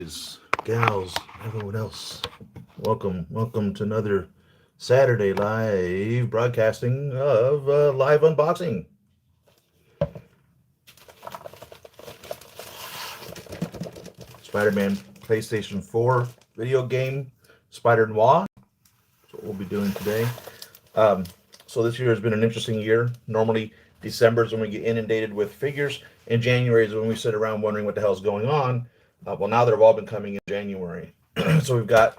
Gals, everyone else. Welcome to another Saturday live broadcasting of live unboxing. Spider-Man PlayStation 4 video game, Spider Noir. That's what we'll be doing today. So this year has been an interesting year. Normally December is when we get inundated with figures, and January is when we sit around wondering what the hell's going on. Well, now they've all been coming in January. So we've got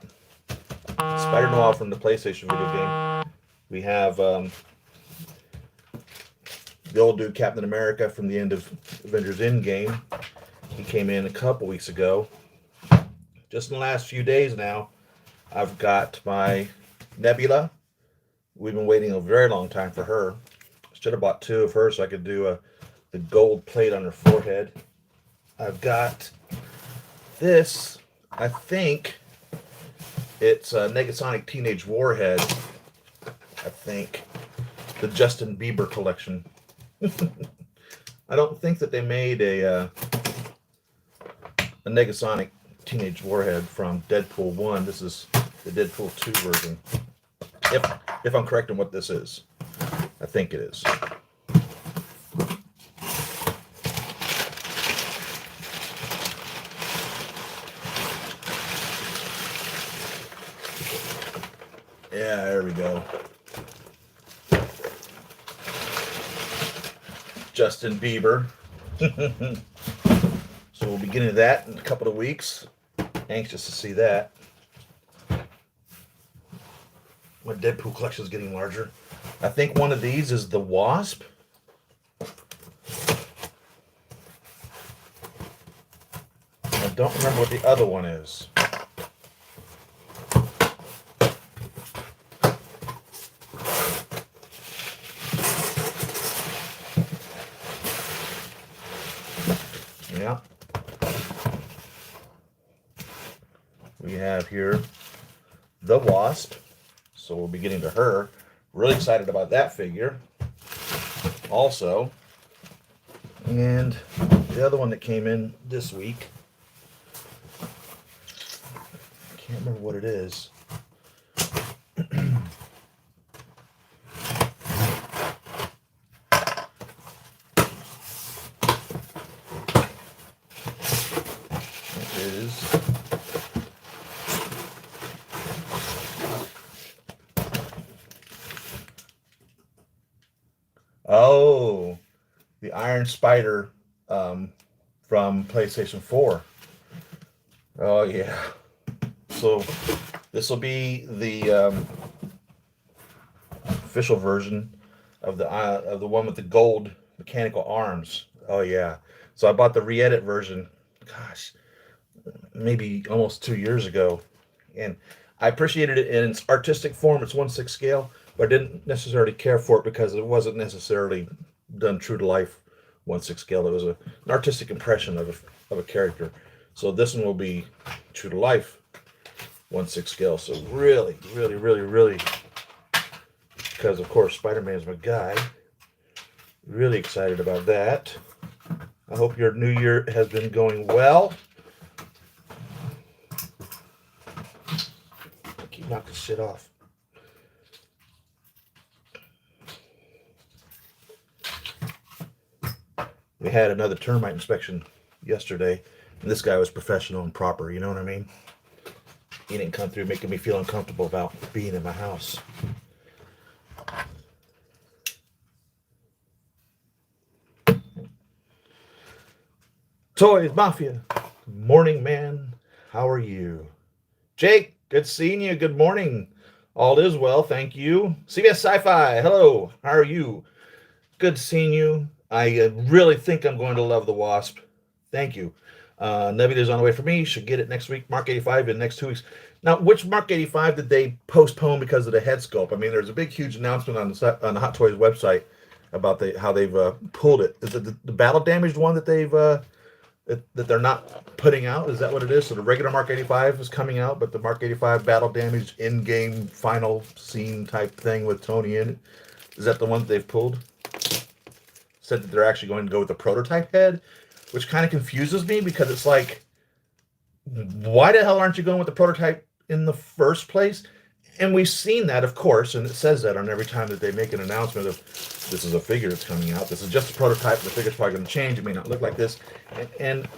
Spider Noir from the PlayStation video game. We have the old dude Captain America from the end of Avengers Endgame. He came in a couple weeks ago. Just in the last few days now, I've got my Nebula. We've been waiting a very long time for her. Should have bought two of her so I could do the gold plate on her forehead. I've got this. I think it's a Negasonic Teenage Warhead. I think the Justin Bieber collection. I don't think that they made a Negasonic Teenage Warhead from Deadpool 1. This is the Deadpool 2 version. If I'm correct on what this is. I think it is. Yeah, there we go. Justin Bieber. So we'll be getting to that in a couple of weeks. Anxious to see that. My Deadpool collection is getting larger. I think one of these is the Wasp. I don't remember what the other one is. Yeah. We have here the Wasp. So we'll be getting to her. Really excited about that figure. Also. And the other one that came in this week. I can't remember what it is. It is. Oh, the Iron Spider from PlayStation 4. Oh yeah. So this will be the official version of the one with the gold mechanical arms. Oh yeah. So I bought the re-edit version. Gosh, maybe almost 2 years ago, and I appreciated it in its artistic form. It's 1/6 scale. But I didn't necessarily care for it because it wasn't necessarily done true to life 1/6 scale. It was an artistic impression of a character. So this one will be true to life 1/6 scale. So really, because of course Spider-Man's my guy. Really excited about that. I hope your new year has been going well. I keep knocking shit off. We had another termite inspection yesterday, and this guy was professional and proper, you know what I mean? He didn't come through making me feel uncomfortable about being in my house. Toys Mafia, good morning, man. How are you? Jake, good seeing you. Good morning. All is well, thank you. CBS Sci-Fi, hello. How are you? Good seeing you. I really think I'm going to love the Wasp. Thank you. Nebula's on the way for me. Should get it next week. Mark 85 in the next 2 weeks. Now, which Mark 85 did they postpone because of the head sculpt? I mean, there's a big, huge announcement on the Hot Toys website about how they've pulled it. Is it the battle damaged one that they're not putting out? Is that what it is? So the regular Mark 85 is coming out, but the Mark 85 battle damaged in-game final scene type thing with Tony in it, is that the one that they've pulled? Said that they're actually going to go with the prototype head, which kind of confuses me because it's like why the hell aren't you going with the prototype in the first place? And we've seen that, of course, and it says that on every time that they make an announcement of this is a figure that's coming out. This is just a prototype. The figure's probably going to change. It may not look like this. And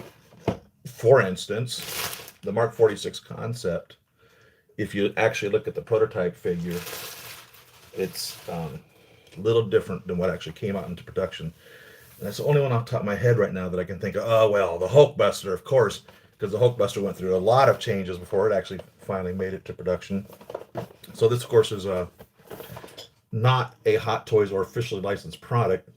for instance, the Mark 46 concept, if you actually look at the prototype figure, it's a little different than what actually came out into production. And that's the only one off the top of my head right now that I can think of. Oh, well, the Hulkbuster, of course, because the Hulkbuster went through a lot of changes before it actually finally made it to production. So this, of course, is not a Hot Toys or officially licensed product,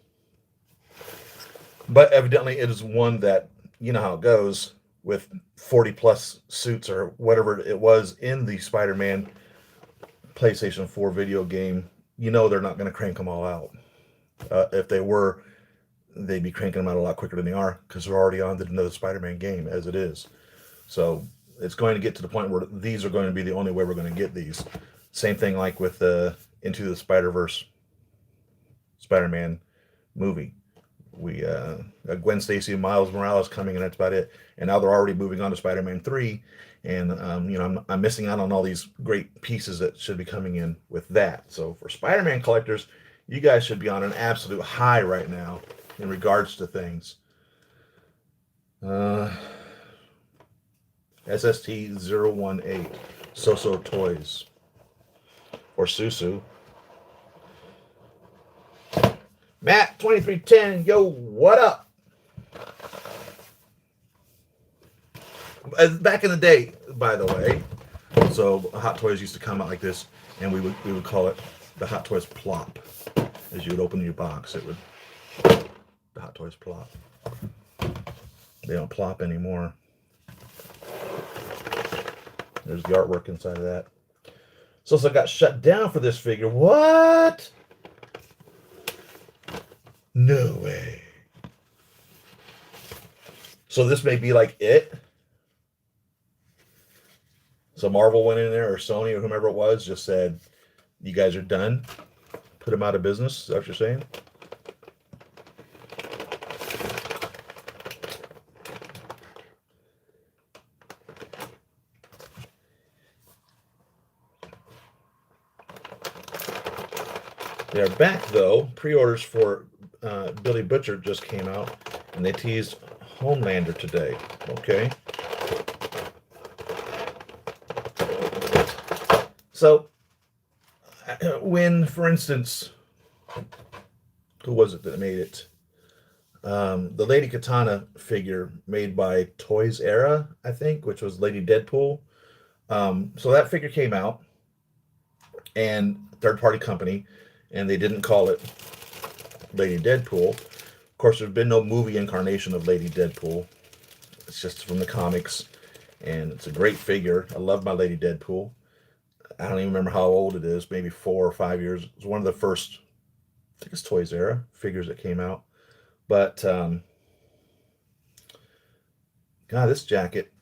but evidently it is one that, you know how it goes with 40 plus suits or whatever it was in the Spider-Man PlayStation 4 video game. You know they're not going to crank them all out. If they were, they'd be cranking them out a lot quicker than they are because they're already on another Spider-Man game as it is. So it's going to get to the point where these are going to be the only way we're going to get these. Same thing like with Into the Spider-Verse Spider-Man movie. We Gwen Stacy and Miles Morales coming, and that's about it. And now they're already moving on to Spider-Man 3, and you know, I'm missing out on all these great pieces that should be coming in with that. So for Spider-Man collectors, you guys should be on an absolute high right now in regards to things. SST018 SooSoo Toys or SooSoo. Matt 2310, yo, what up? Back in the day, by the way, so Hot Toys used to come out like this, and we would call it the Hot Toys plop. As you would open your box, it would the Hot Toys plop. They don't plop anymore. There's the artwork inside of that. So it got shut down for this figure. What? No way. So this may be like it. So Marvel went in there, or Sony, or whomever it was, just said, you guys are done. Put them out of business. Is that what you're saying? They are back, though. Pre-orders for Billy Butcher just came out, and they teased Homelander today. Okay. So, when, for instance, who was it that made it? The Lady Katana figure made by Toys Era, I think, which was Lady Deadpool. So that figure came out, and third-party company, and they didn't call it Lady Deadpool. Of course, there's been no movie incarnation of Lady Deadpool. It's just from the comics, and it's a great figure. I love my Lady Deadpool. I don't even remember how old it is, maybe 4 or 5 years. It was one of the first, I think it's Toys Era figures that came out. But, God, this jacket,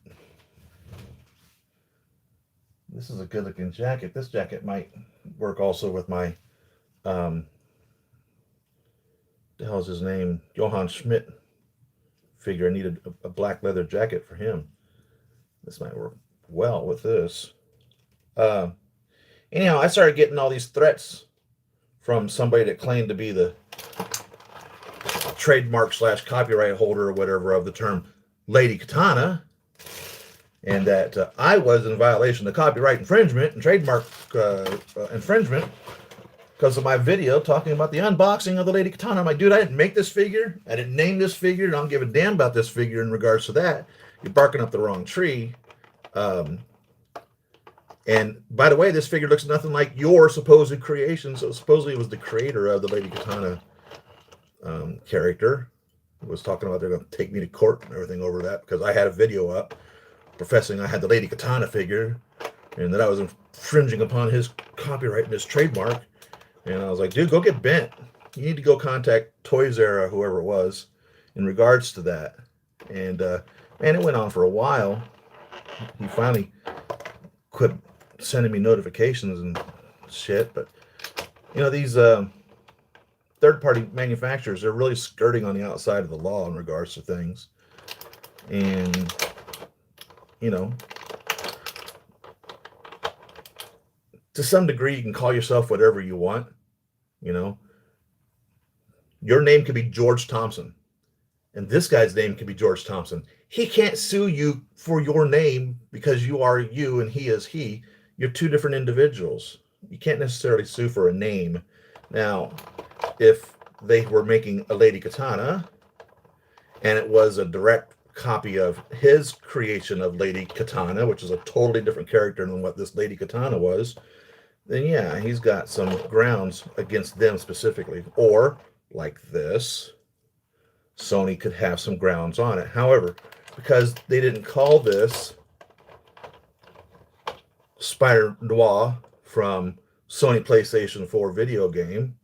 this is a good looking jacket. This jacket might work also with my, the hell's his name? Johann Schmidt figure. I needed a black leather jacket for him. This might work well with this. Anyhow, I started getting all these threats from somebody that claimed to be the trademark / copyright holder or whatever of the term Lady Katana, and that I was in violation of copyright infringement and trademark infringement because of my video talking about the unboxing of the Lady Katana. I'm like, dude, I didn't make this figure. I didn't name this figure. I don't give a damn about this figure in regards to that. You're barking up the wrong tree. And by the way, this figure looks nothing like your supposed creation. So supposedly it was the creator of the Lady Katana character who was talking about they're going to take me to court and everything over that because I had a video up professing I had the Lady Katana figure and that I was infringing upon his copyright and his trademark. And I was like, dude, go get bent. You need to go contact Toys Era, whoever it was, in regards to that. And man, it went on for a while. He finally quit sending me notifications and shit. But you know, these third-party manufacturers, they're really skirting on the outside of the law in regards to things. And you know, to some degree, you can call yourself whatever you want. You know, your name could be George Thompson, and this guy's name could be George Thompson. He can't sue you for your name because you are you and he is he. You're two different individuals. You can't necessarily sue for a name. Now, if they were making a Lady Katana and it was a direct copy of his creation of Lady Katana, which is a totally different character than what this Lady Katana was, then yeah, he's got some grounds against them specifically. Or, like this, Sony could have some grounds on it. However, because they didn't call this Spider Noir from Sony PlayStation 4 video game,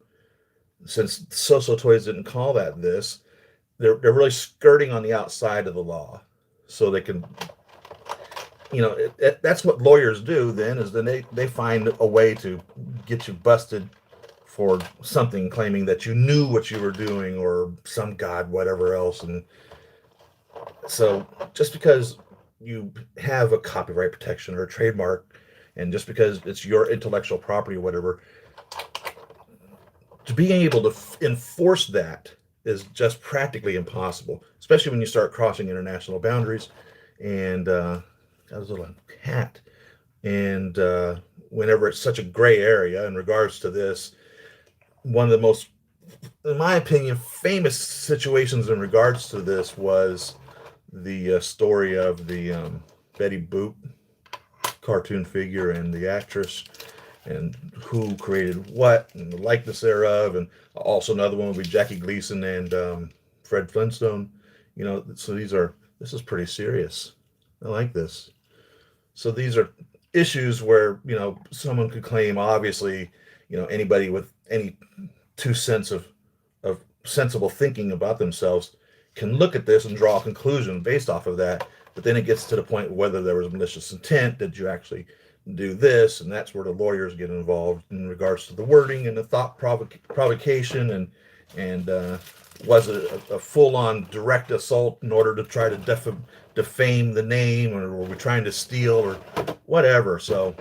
since SooSoo Toys didn't call that this, they're really skirting on the outside of the law, so they can, that's what lawyers do. Then is then they find a way to get you busted for something, claiming that you knew what you were doing or some god whatever else. And so just because you have a copyright protection or a trademark, and just because it's your intellectual property or whatever, to being able to enforce that is just practically impossible, especially when you start crossing international boundaries. And got a little cat. And whenever it's such a gray area in regards to this, one of the most, in my opinion, famous situations in regards to this was the story of the Betty Boop cartoon figure and the actress, and who created what and the likeness thereof. And also another one would be Jackie Gleason and Fred Flintstone. So this is pretty serious. I like this. So these are issues where, someone could claim, obviously, anybody with any 2 cents of sensible thinking about themselves can look at this and draw a conclusion based off of that. But then it gets to the point whether there was malicious intent. Did you actually do this? And that's where the lawyers get involved in regards to the wording and the thought provocation, and was it a full-on direct assault in order to try to defame the name, or were we trying to steal, or whatever. So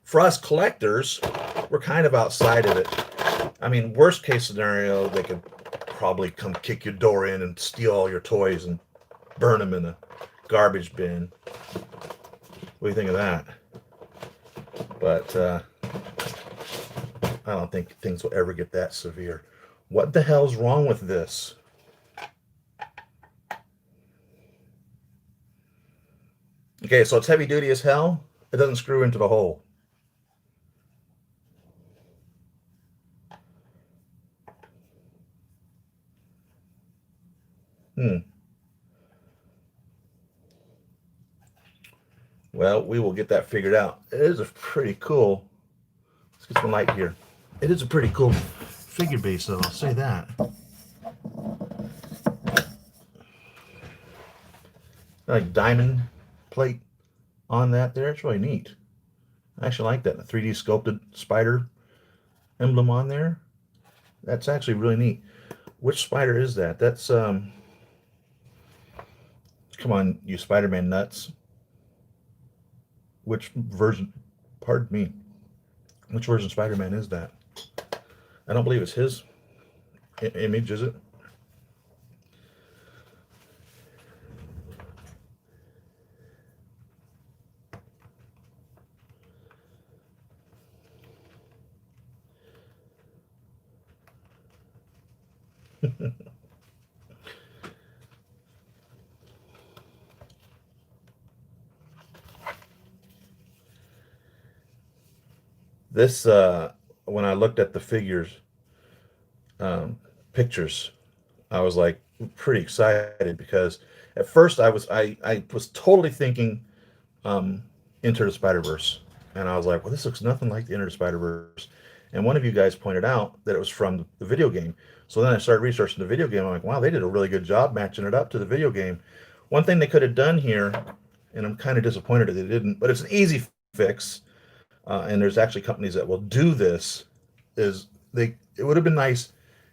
for us collectors, we're kind of outside of it. I mean, worst case scenario, they could probably come kick your door in and steal all your toys and burn them in a garbage bin. What do you think of that? But I don't think things will ever get that severe. What the hell's wrong with this? Okay, so it's heavy duty as hell. It doesn't screw into the hole. Well, we will get that figured out. It is a pretty cool. Let's get some light here. It is a pretty cool figure base, though. I'll say that. Like diamond plate on that there. It's really neat. I actually like that. A 3D sculpted spider emblem on there. That's actually really neat. Which spider is that? That's come on, you Spider-Man nuts. Which version, pardon me, which version of Spider-Man is that? I don't believe it's his image, is it? This, when I looked at the figures, pictures, I was like pretty excited, because at first I was totally thinking Into the Spider-Verse, and I was like, well, this looks nothing like the Into the Spider-Verse. And one of you guys pointed out that it was from the video game. So then I started researching the video game. I'm like, wow, they did a really good job matching it up to the video game. One thing they could have done here, and I'm kind of disappointed that they didn't, but it's an easy fix. And there's actually companies that will do this. It would have been nice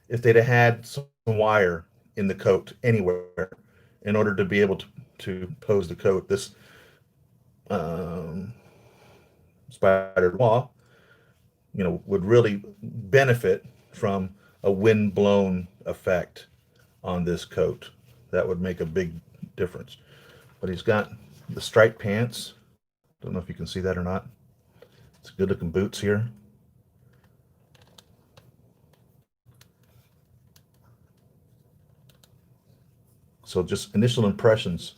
if they'd have had some wire in the coat anywhere in order to be able to to pose the coat. This spider law, would really benefit from a wind-blown effect on this coat. That would make a big difference. But he's got the striped pants. Don't know if you can see that or not. It's good looking boots here. So just initial impressions.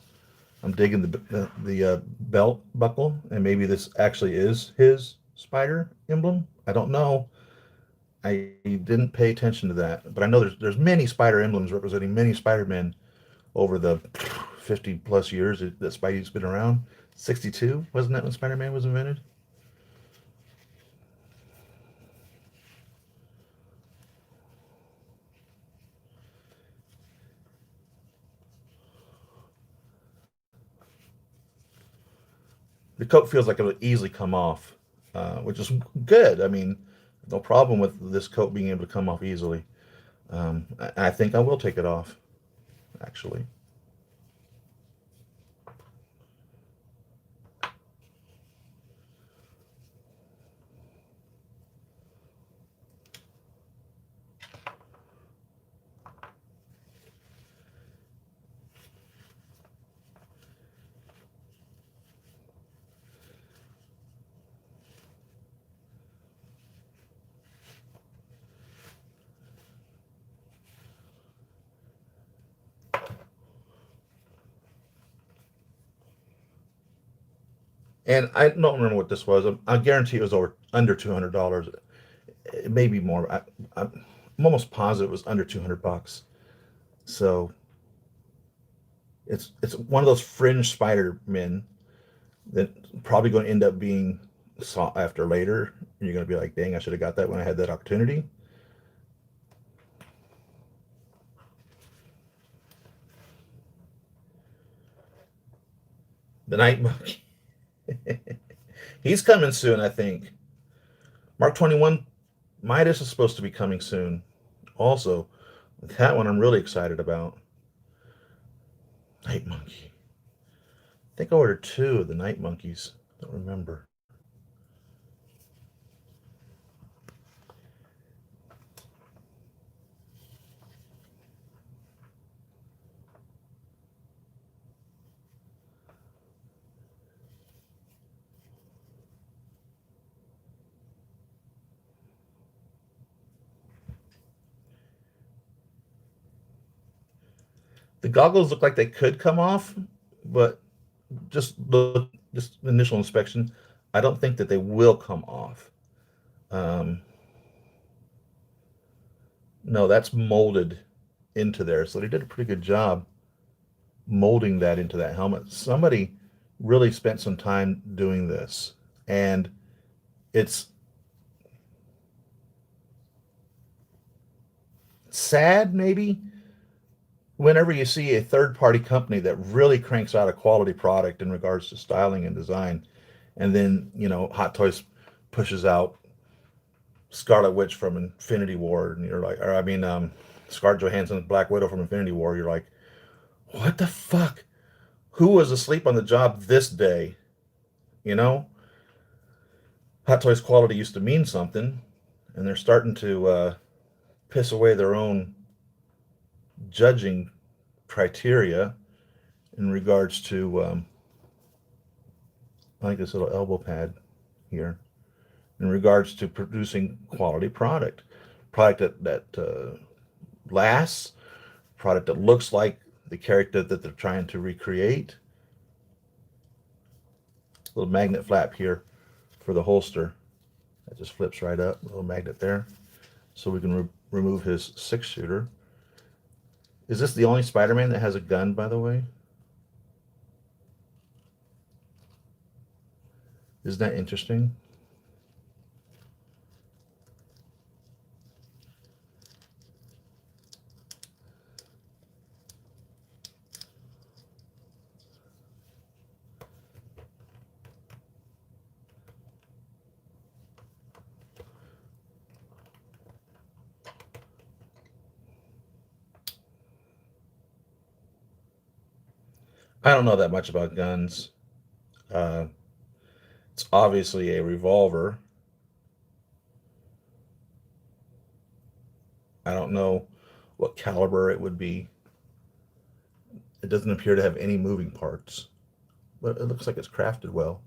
I'm digging the belt buckle, and maybe this actually is his spider emblem. I don't know. I didn't pay attention to that, but I know there's many spider emblems representing many Spider-Men over the 50 plus years that Spidey's been around. 62, wasn't that when Spider-Man was invented? The coat feels like it'll easily come off, which is good. I mean, no problem with this coat being able to come off easily. I think I will take it off, actually. And I don't remember what this was. I guarantee it was under $200. It may be more. I'm almost positive it was under 200 bucks. So it's one of those fringe Spider-Men that probably going to end up being sought after later. And you're going to be like, dang, I should have got that when I had that opportunity. The Night Monkey. He's coming soon, I think. Mark 21 Midas is supposed to be coming soon. Also, that one I'm really excited about. Night Monkey. I think I ordered two of the Night Monkeys. Don't remember. The goggles look like they could come off, but just initial inspection, I don't think that they will come off. Um, no, that's molded into there, so they did a pretty good job molding that into that helmet. Somebody really spent some time doing this, and it's sad maybe whenever you see a third party company that really cranks out a quality product in regards to styling and design, and then Hot Toys pushes out Scarlet Witch from Infinity War, and you're like, or I mean, Scarlett Johansson's Black Widow from Infinity War. You're like, what the fuck? Who was asleep on the job this day? You know, Hot Toys quality used to mean something, and they're starting to piss away their own judging criteria in regards to, I like this little elbow pad here, in regards to producing quality product that lasts, product that looks like the character that they're trying to recreate. Little magnet flap here for the holster. That just flips right up. A little magnet there. So we can remove his 6-shooter. Is this the only Spider-Man that has a gun, by the way? Isn't that interesting? I don't know that much about guns. Uh, it's obviously a revolver. I don't know what caliber it would be. It doesn't appear to have any moving parts, but it looks like it's crafted well.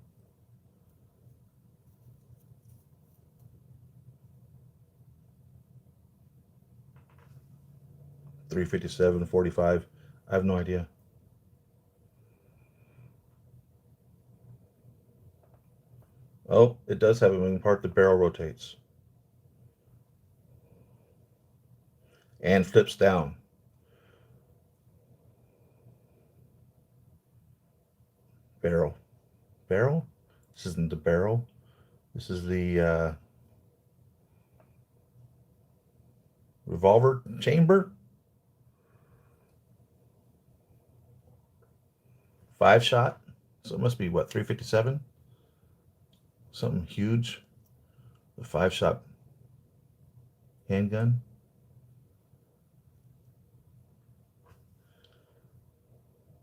357, 45. I have no idea. Oh, it does have a moving part. The barrel rotates and flips down. Barrel. Barrel? This isn't the barrel. This is the revolver chamber. 5 shot. So it must be what, 357? Something huge. A 5 shot handgun.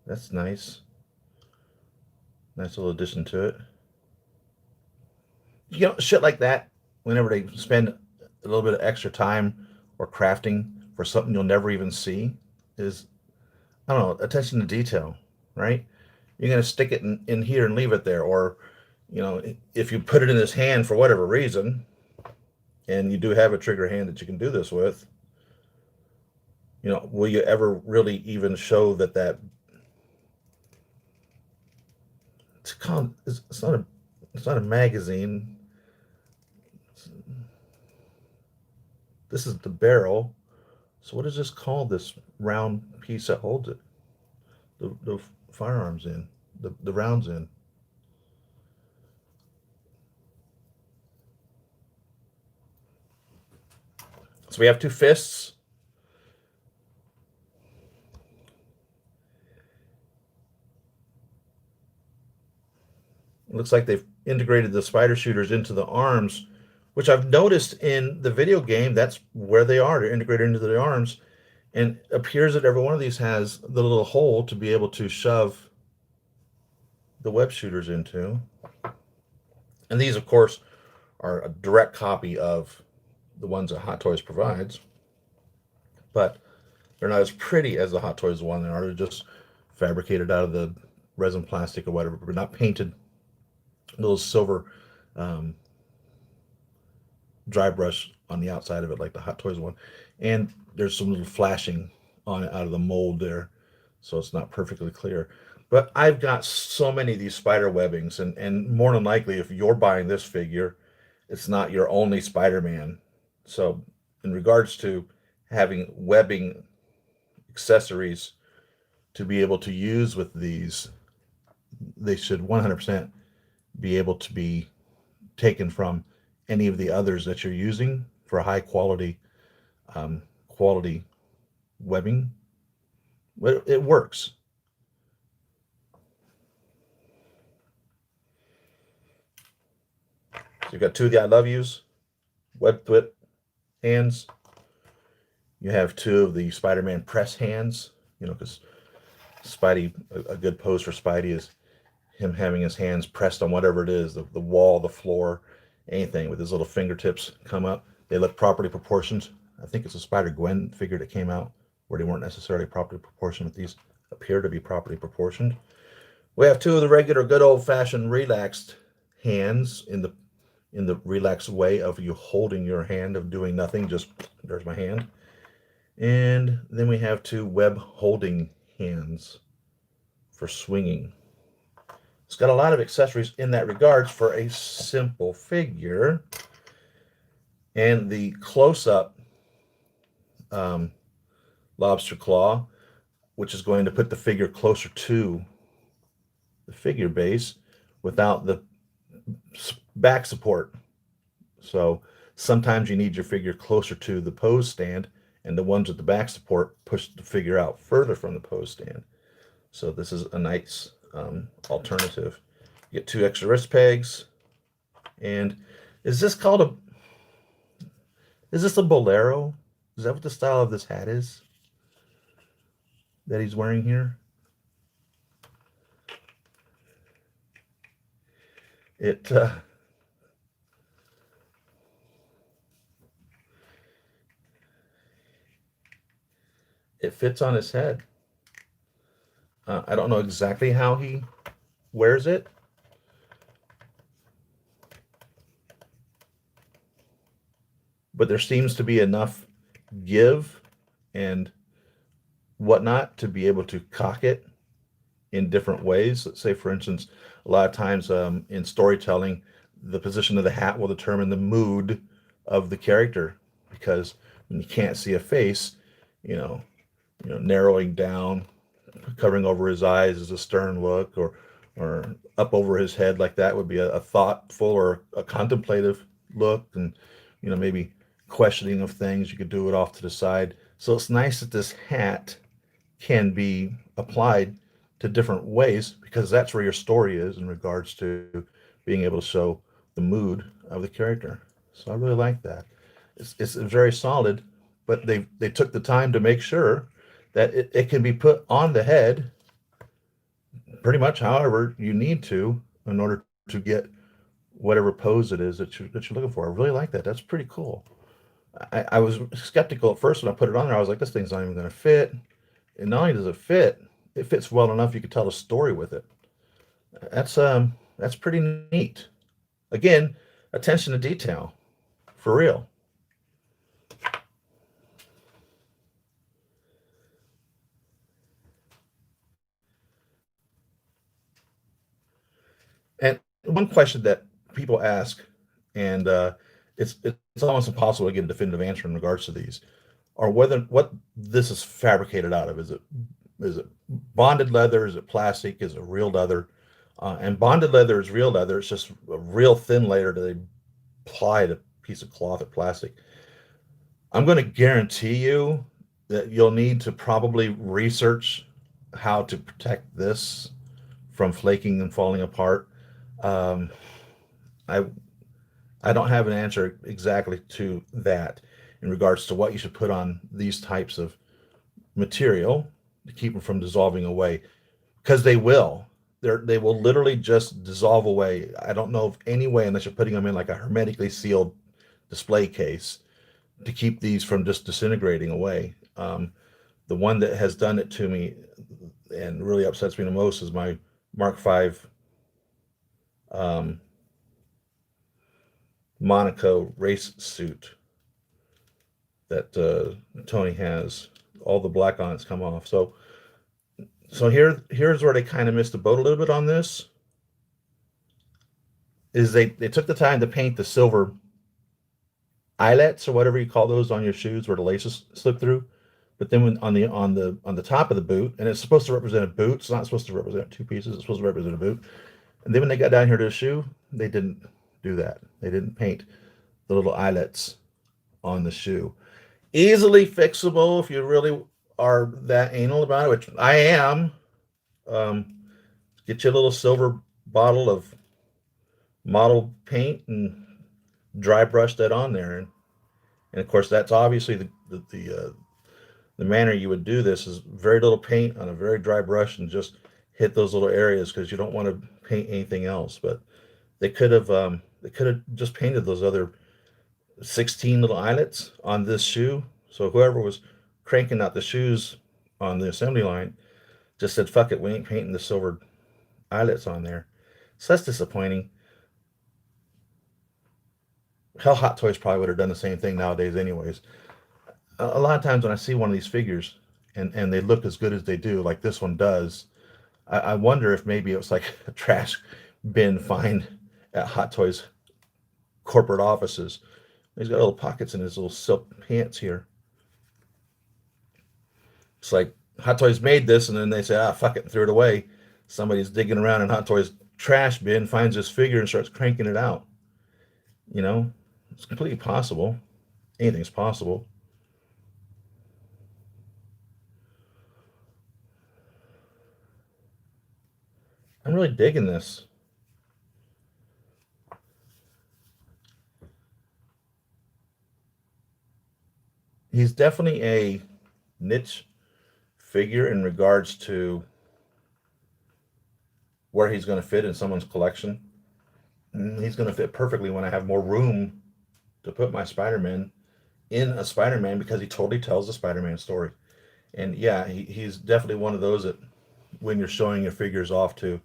That's nice. Nice little addition to it. You know, shit like that, whenever they spend a little bit of extra time or crafting for something you'll never even see, is, I don't know, attention to detail, right? You're going to stick it in here and leave it there. Or, you know, if you put it in his hand for whatever reason, and you do have a trigger hand that you can do this with, you know, will you ever really even show that it's called, it's not a magazine. This is the barrel. So what is this called? This round piece that holds it, the firearms in, the rounds in. So we have two fists. It looks like they've integrated the spider shooters into the arms, which I've noticed in the video game. That's where they are. They're integrated into the arms, and it appears that every one of these has the little hole to be able to shove the web shooters into. And these, of course, are a direct copy of the ones that Hot Toys provides, but they're not as pretty as the Hot Toys one. They're just fabricated out of the resin plastic or whatever, but not painted. Little silver um, dry brush on the outside of it, like the Hot Toys one, and there's some little flashing on it out of the mold there, so it's not perfectly clear. But I've got so many of these spider webbings, and more than likely, if you're buying this figure, it's not your only Spider-Man. So, in regards to having webbing accessories to be able to use with these, they should 100% be able to be taken from any of the others that you're using for high quality webbing. But it works. So you've got two of the I love yous, web flip hands. You have two of the Spider-Man press hands. You know, because Spidey, a good pose for Spidey is him having his hands pressed on whatever it is, the wall, the floor, anything, with his little fingertips come up. They look properly proportioned. I think it's a Spider-Gwen figure that came out where they weren't necessarily properly proportioned, but these appear to be properly proportioned. We have two of the regular good old-fashioned relaxed hands in the relaxed way of you holding your hand, of doing nothing, just there's my hand. And then we have two web holding hands for swinging. It's got a lot of accessories in that regards for a simple figure. And the close-up lobster claw, which is going to put the figure closer to the figure base without the back support. So sometimes you need your figure closer to the pose stand, and the ones with the back support push the figure out further from the pose stand. So this is a nice alternative. You get two extra wrist pegs. And is this called a, is this a bolero? Is that what the style of this hat is that he's wearing here? It it fits on his head. I don't know exactly how he wears it. But there seems to be enough give and whatnot to be able to cock it in different ways. Let's say, for instance, a lot of times in storytelling, the position of the hat will determine the mood of the character because when you can't see a face, you know, narrowing down, covering over his eyes is a stern look, or up over his head like that would be a thoughtful or a contemplative look, and maybe questioning of things. You could do it off to the side. So it's nice that this hat can be applied to different ways because that's where your story is in regards to being able to show the mood of the character. So I really like that. It's very solid, but they took the time to make sure that it can be put on the head pretty much however you need to in order to get whatever pose it is that you're looking for. I really like that. That's pretty cool. I was skeptical at first when I put it on there. I was like, this thing's not even going to fit. And not only does it fit, it fits well enough you could tell a story with it. That's pretty neat. Again, attention to detail, for real. And one question that people ask, and it's almost impossible to get a definitive answer in regards to these, are whether what this is fabricated out of. Is it bonded leather? Is it plastic? Is it real leather? And bonded leather is real leather. It's just a real thin layer that they apply to a piece of cloth or plastic. I'm going to guarantee you that you'll need to probably research how to protect this from flaking and falling apart. Um, I I don't have an answer exactly to that in regards to what you should put on these types of material to keep them from dissolving away, because they will. They will literally just dissolve away. I don't know of any way unless you're putting them in like a hermetically sealed display case to keep these from just disintegrating away. The one that has done it to me and really upsets me the most is my Mark V um, Monaco race suit that Tony has. All the black on it's come off. So here's where they kind of missed the boat a little bit on this. Is they took the time to paint the silver eyelets or whatever you call those on your shoes where the laces slip through. But then when on the top of the boot, and it's supposed to represent a boot, it's not supposed to represent two pieces. It's supposed to represent a boot. And then when they got down here to the shoe, they didn't do that. They didn't paint the little eyelets on the shoe. Easily fixable if you really are that anal about it, which I am. Um, get you a little silver bottle of model paint and dry brush that on there, and of course that's obviously the manner you would do this is very little paint on a very dry brush and just hit those little areas because you don't want to paint anything else. But they could have just painted those other 16 little eyelets on this shoe. So whoever was cranking out the shoes on the assembly line just said, "Fuck it, we ain't painting the silver eyelets on there." So that's disappointing. Hell, Hot Toys probably would have done the same thing nowadays, anyways. A lot of times when I see one of these figures and they look as good as they do, like this one does, I wonder if maybe it was like a trash bin find at Hot Toys corporate offices. He's got little pockets in his little silk pants here. It's like Hot Toys made this, and then they say, "Ah, fuck it," and threw it away. Somebody's digging around in Hot Toys trash bin, finds this figure, and starts cranking it out. You know, it's completely possible. Anything's possible. I'm really digging this. He's definitely a niche figure in regards to where he's going to fit in someone's collection. He's going to fit perfectly when I have more room to put my Spider-Man in a Spider-Man, because he totally tells the Spider-Man story. And yeah, he's definitely one of those that when you're showing your figures off to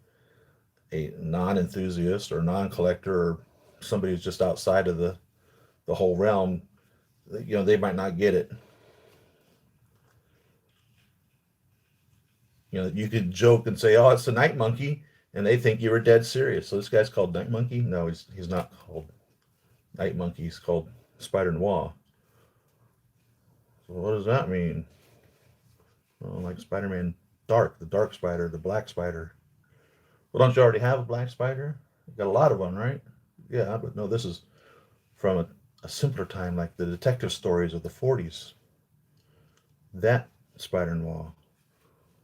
a non-enthusiast or non-collector or somebody who's just outside of the whole realm, they might not get it. You could joke and say, "Oh, it's the Night Monkey," and they think you were dead serious. So this guy's called Night Monkey? No, he's not called Night Monkey. He's called Spider Noir. So what does that mean? Well, like Spider-Man Dark, the Dark Spider, the Black Spider. Well, don't you already have a Black Spider? You got a lot of them, right? Yeah, but no, this is from a simpler time, like the detective stories of the 40s. That Spider Noir.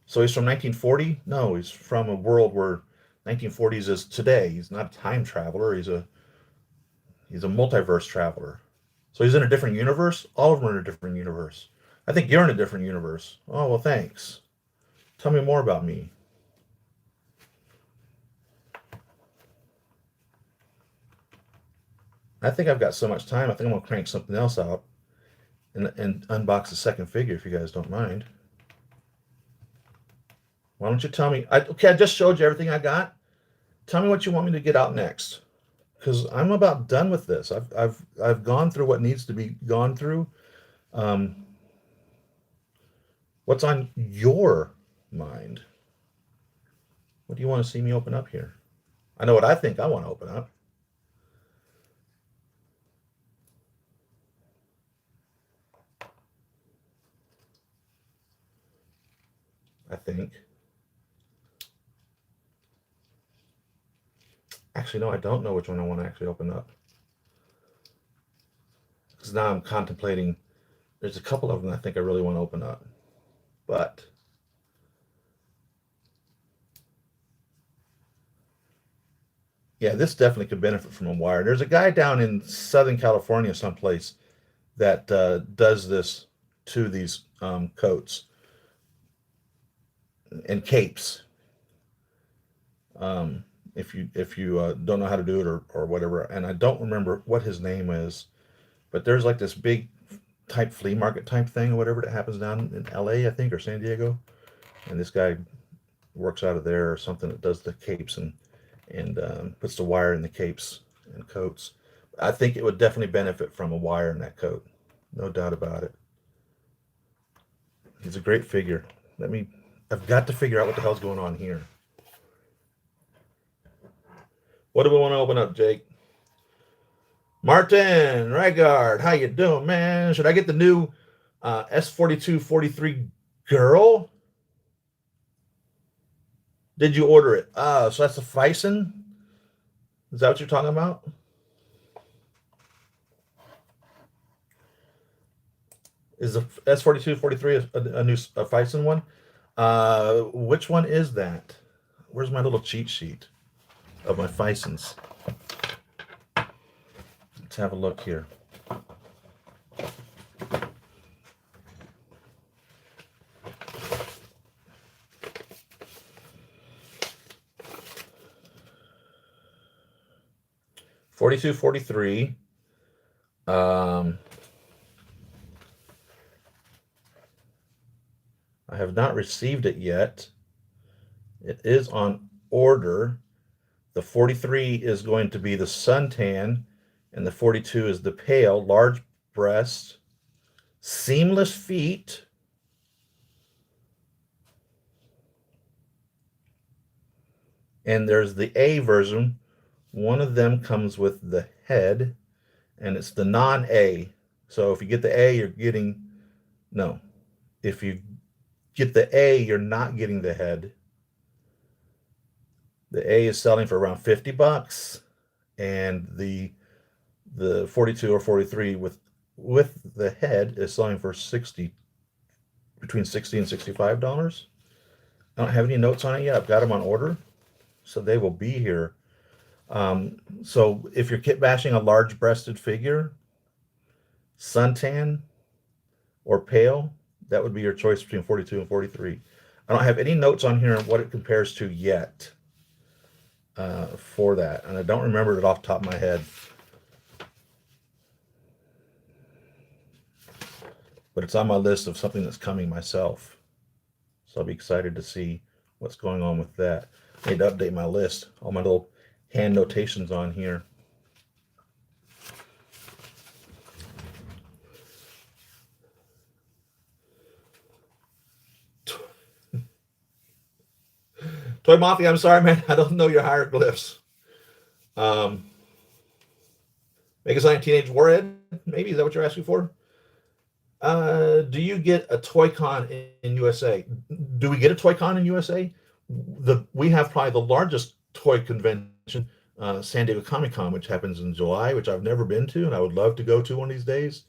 So he's from 1940? No, he's from a world where 1940s is today. He's not a time traveler. He's a multiverse traveler. So he's in a different universe. All of them are in a different universe. I think you're in a different universe. Oh, well, thanks. Tell me more about me. I think I've got so much time. I think I'm going to crank something else out and unbox the second figure, if you guys don't mind. Why don't you tell me? Okay, I just showed you everything I got. Tell me what you want me to get out next, because I'm about done with this. I've gone through what needs to be gone through. Um, what's on your mind? What do you want to see me open up here? I know what I think I want to open up. I think. Actually, no, I don't know which one I want to actually open up. Because now I'm contemplating. There's a couple of them I think I really want to open up. But yeah, this definitely could benefit from a wire. There's a guy down in Southern California someplace that does this to these coats and capes. Um, if you don't know how to do it or whatever, and I don't remember what his name is, but there's like this big type flea market type thing or whatever that happens down in LA, I think, or San Diego, and this guy works out of there or something that does the capes and puts the wire in the capes and coats. I think it would definitely benefit from a wire in that coat, no doubt about it. He's a great figure. I've got to figure out what the hell's going on here. What do we want to open up, Jake? Martin Rygard, how you doing, man? Should I get the new S4243 girl? Did you order it? So that's a Fison? Is that what you're talking about? Is the S4243 a new Fison one? Which one is that? Where's my little cheat sheet of my Fisons? Let's have a look here. '42, '43. I have not received it yet. It is on order. The 43 is going to be the suntan, and the 42 is the pale, large breast, seamless feet. And there's the A version. One of them comes with the head, and it's the non-A. So if you get the A, you're getting, no. If you get the A, you're not getting the head. The A is selling for around $50, and the 42 or 43 with the head is selling for between $60 and $65. I don't have any notes on it yet. I've got them on order, so they will be here. So if you're kit bashing a large breasted figure, suntan or pale, that would be your choice between 42 and 43. I don't have any notes on here on what it compares to yet. for that, and I don't remember it off the top of my head. But it's on my list of something that's coming myself. So I'll be excited to see what's going on with that. I need to update my list, all my little hand notations on here. Toy Mafia, I'm sorry, man. I don't know your hieroglyphs. Make a sign Teenage Warhead, maybe? Is that what you're asking for? Do you get a Toy-Con in USA? Do we get a Toy-Con in USA? We have probably the largest toy convention, San Diego Comic-Con, which happens in July, which I've never been to, and I would love to go to one of these days.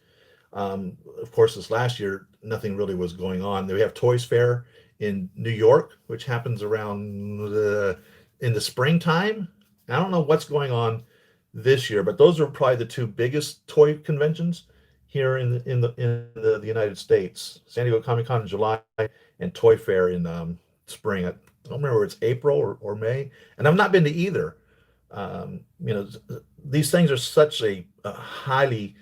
Of course, this last year, nothing really was going on. We have Toys Fair in New York, which happens around in the springtime. I don't know what's going on this year, but those are probably the two biggest toy conventions here in the United States. San Diego Comic-Con in July and Toy Fair in spring. I don't remember if it's April or May, and I've not been to either. These things are such a highly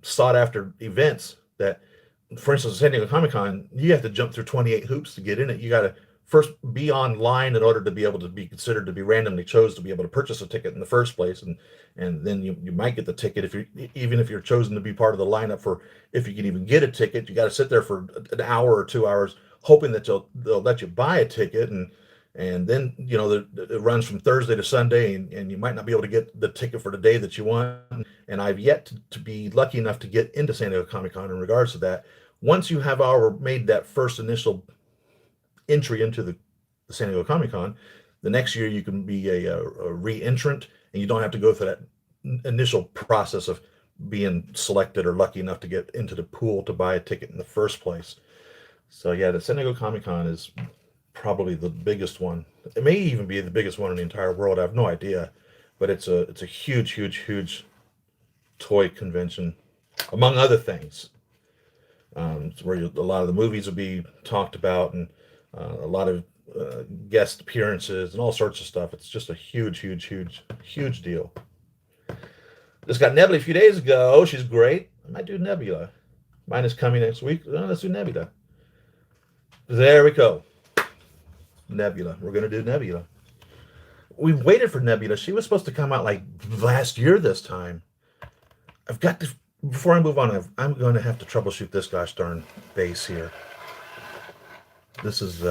sought after events that, for instance, San Diego Comic-Con, you have to jump through 28 hoops to get in it. You got to first be online in order to be able to be considered to be randomly chose to be able to purchase a ticket in the first place, and then you might get the ticket if you're chosen to be part of the lineup for, if you can even get a ticket. You got to sit there for an hour or 2 hours hoping that they'll let you buy a ticket, and then it runs from Thursday to Sunday, and you might not be able to get the ticket for the day that you want. And I've yet to be lucky enough to get into San Diego Comic-Con in regards to that. Once you have made that first initial entry into the San Diego Comic-Con, the next year you can be a re-entrant, and you don't have to go through that initial process of being selected or lucky enough to get into the pool to buy a ticket in the first place. So yeah, the San Diego Comic-Con is probably the biggest one. It may even be the biggest one in the entire world. I have no idea, but it's a huge toy convention, among other things. It's where a lot of the movies will be talked about, and a lot of guest appearances and all sorts of stuff. It's just a huge deal. Just got Nebula a few days ago. She's great. I might do Nebula. Mine is coming next week. Let's do Nebula. There we go. Nebula. We're going to do Nebula. We waited for Nebula. She was supposed to come out like last year this time. I've got to, before I move on, I'm going to have to troubleshoot this gosh darn base here. This is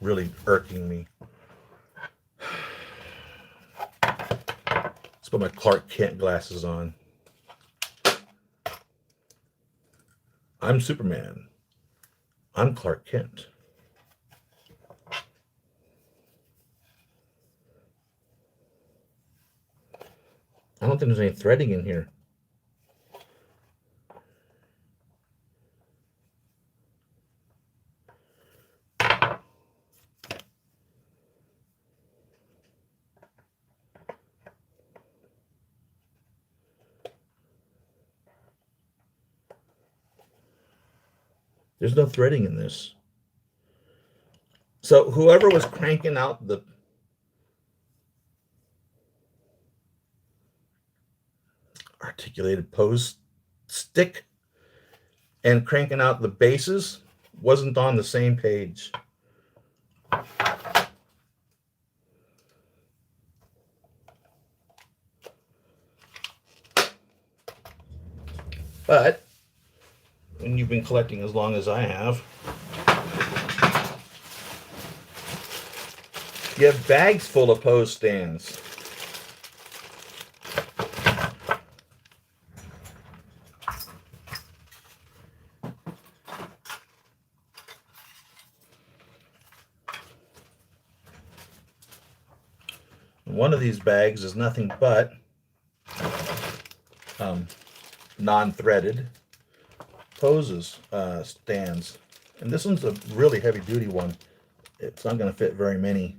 really irking me. Let's put my Clark Kent glasses on. I'm Superman. I'm Clark Kent. I don't think there's any threading in here. There's no threading in this. So whoever was cranking out the articulated pose stick and cranking out the bases wasn't on the same page. But when you've been collecting as long as I have, you have bags full of pose stands. One of these bags is nothing but non-threaded poses stands, and this one's a really heavy-duty one. It's not going to fit very many.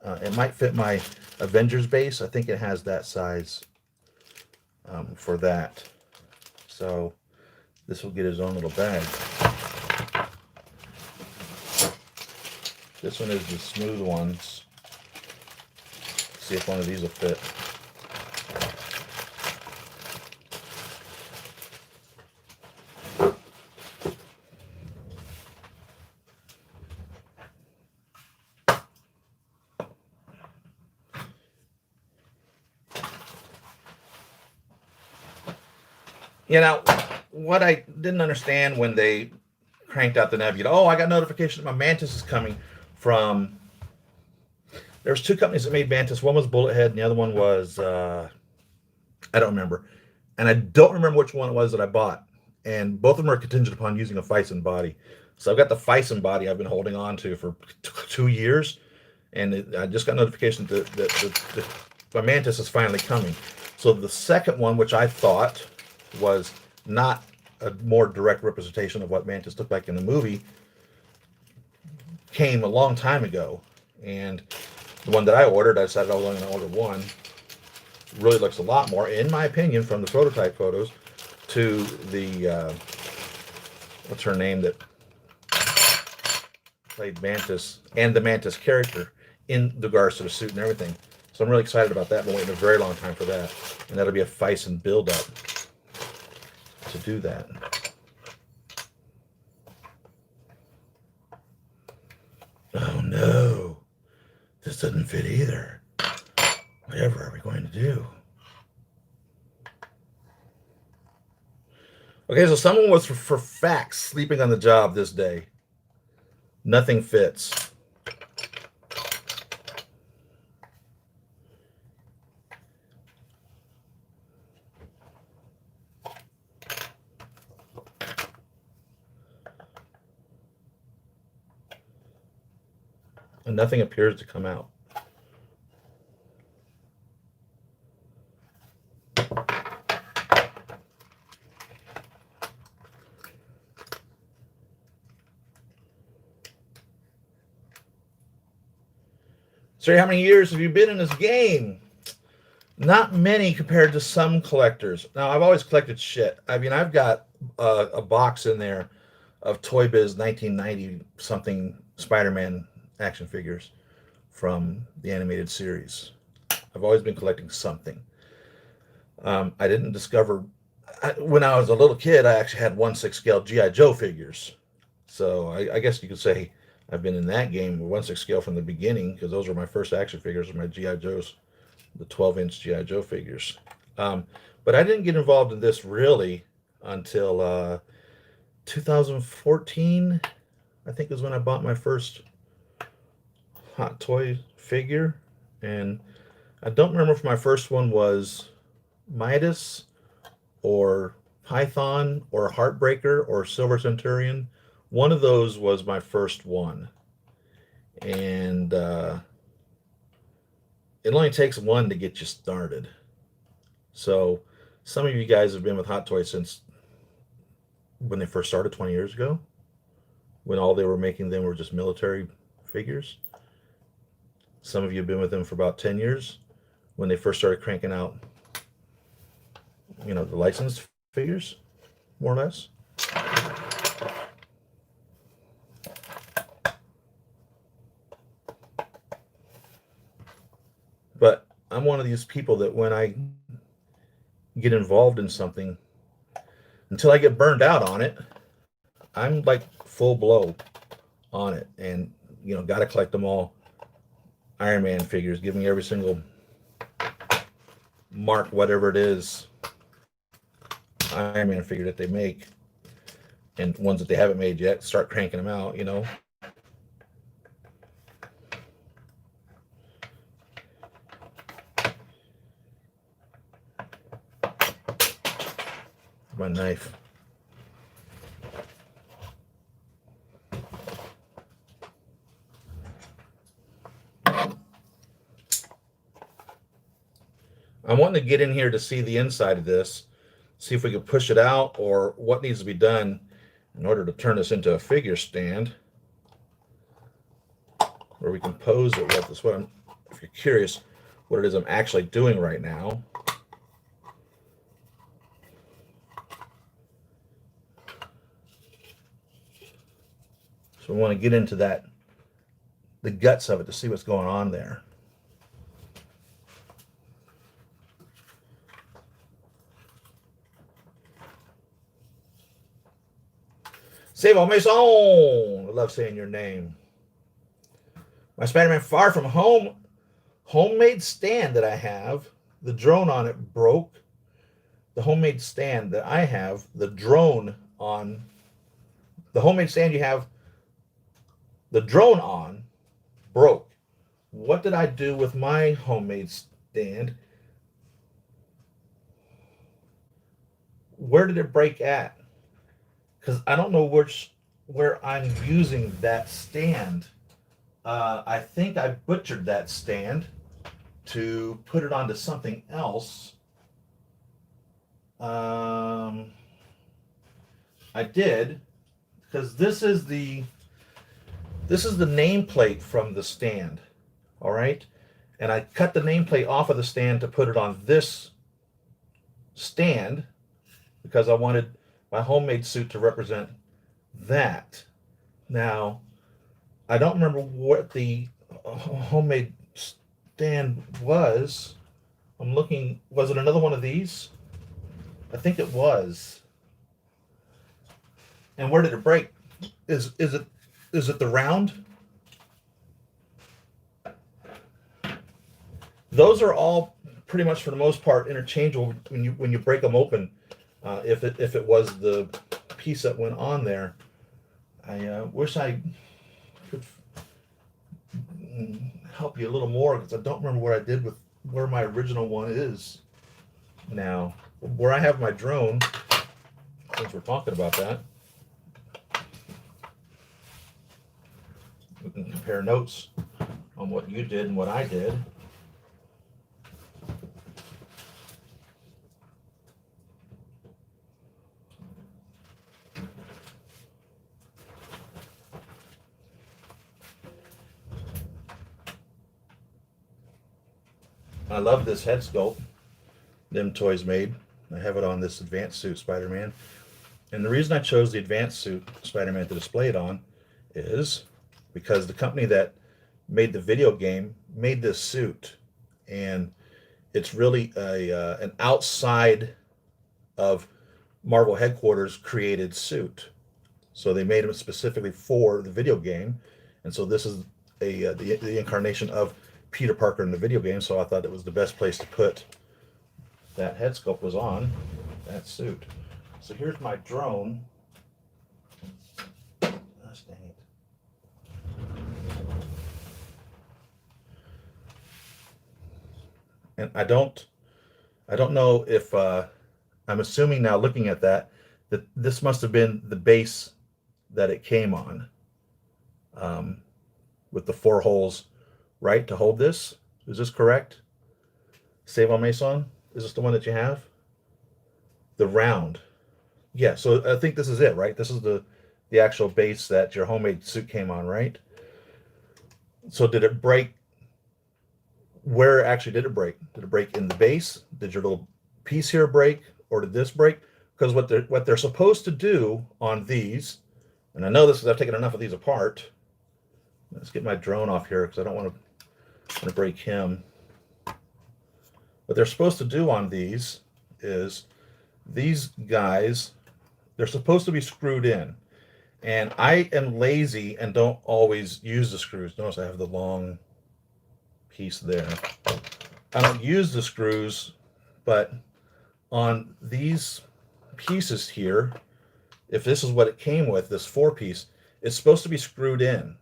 It might fit my Avengers base. I think it has that size for that. So this will get his own little bag. This one is the smooth ones. See if one of these will fit. You know, what I didn't understand when they cranked out the Nebula, oh, I got notification that my Mantis is coming from, there's two companies that made Mantis. One was Bullet Head and the other one was, I don't remember. And I don't remember which one it was that I bought. And both of them are contingent upon using a Fison body. So I've got the Fison body I've been holding on to for 2 years. And I just got notification that my Mantis is finally coming. So the second one, which I thought was not a more direct representation of what Mantis looked like in the movie, came a long time ago. And the one that I ordered, I decided I was only going to order one. Really looks a lot more, in my opinion, from the prototype photos to the, what's her name that played Mantis and the Mantis character in regards to the suit and everything. So I'm really excited about that. I've been waiting a very long time for that. And that'll be a Fison build-up to do that. Oh no, this doesn't fit either. Whatever are we going to do? Okay, so someone was for facts sleeping on the job this day. Nothing fits. And nothing appears to come out. Siri, how many years have you been in this game? Not many compared to some collectors. Now, I've always collected shit. I mean, I've got a box in there of Toy Biz 1990 something Spider-Man action figures from the animated series. I've always been collecting something. I didn't discover, when I was a little kid, I actually had 1/6 scale G.I. Joe figures. So I guess you could say I've been in that game with 1/6 scale from the beginning, because those were my first action figures, my G.I. Joes, the 12-inch G.I. Joe figures. But I didn't get involved in this really until 2014, I think is when I bought my first Hot Toy figure. And I don't remember if my first one was Midas or Python or Heartbreaker or Silver Centurion. One of those was my first one. And it only takes one to get you started. So some of you guys have been with Hot Toys since when they first started 20 years ago, when all they were making them were just military figures. Some of you have been with them for about 10 years, when they first started cranking out, you know, the licensed figures, more or less. But I'm one of these people that when I get involved in something, until I get burned out on it, I'm like full blow on it. And, you know, got to collect them all. Iron Man figures, give me every single mark, whatever it is, Iron Man figure that they make. And ones that they haven't made yet, start cranking them out, you know. My knife. I'm wanting to get in here to see the inside of this, see if we can push it out or what needs to be done in order to turn this into a figure stand where we can pose it with this. What I'm, if you're curious what it is I'm actually doing right now. So we want to get into that, the guts of it, to see what's going on there. Save on Maison. I love saying your name. My Spider-Man Far From Home homemade stand that I have, the drone on it broke. The homemade stand that I have, the drone on, the homemade stand you have the drone on broke. What did I do with my homemade stand? Where did it break at? Because I don't know where I'm using that stand. I think I butchered that stand to put it onto something else. I did, because this is the nameplate from the stand. All right, and I cut the nameplate off of the stand to put it on this stand because I wanted my homemade suit to represent that. Now, I don't remember what the homemade stand was. I'm looking. Was it another one of these? I think it was. And where did it break? Is it the round? Those are all pretty much for the most part interchangeable when you break them open. If it was the piece that went on there, I wish I could help you a little more because I don't remember what I did with where my original one is now. Where I have my drone, since we're talking about that, we can compare notes on what you did and what I did. I love this head sculpt them toys made. I have it on this advanced suit Spider-Man. And the reason I chose the advanced suit Spider-Man to display it on is because the company that made the video game made this suit. And it's really an outside of Marvel headquarters created suit. So they made it specifically for the video game. And so this is the incarnation of Peter Parker in the video game, so I thought it was the best place to put that head sculpt was on that suit. So here's my drone. Gosh, dang it. And I don't know if I'm assuming now looking at that this must have been the base that it came on, with the 4 holes, right, to hold this. Is this correct? Save on Maison? Is this the one that you have? The round. Yeah, so I think this is it, right? This is the actual base that your homemade suit came on, right? So did it break? Where actually did it break? Did it break in the base? Did your little piece here break? Or did this break? Because what they're supposed to do on these, and I know this because I've taken enough of these apart. Let's get my drone off here because I don't want to break him. What they're supposed to do on these is these guys, they're supposed to be screwed in. And I am lazy and don't always use the screws. Notice I have the long piece there. I don't use the screws, but on these pieces here, if this is what it came with, this 4-piece, it's supposed to be screwed in.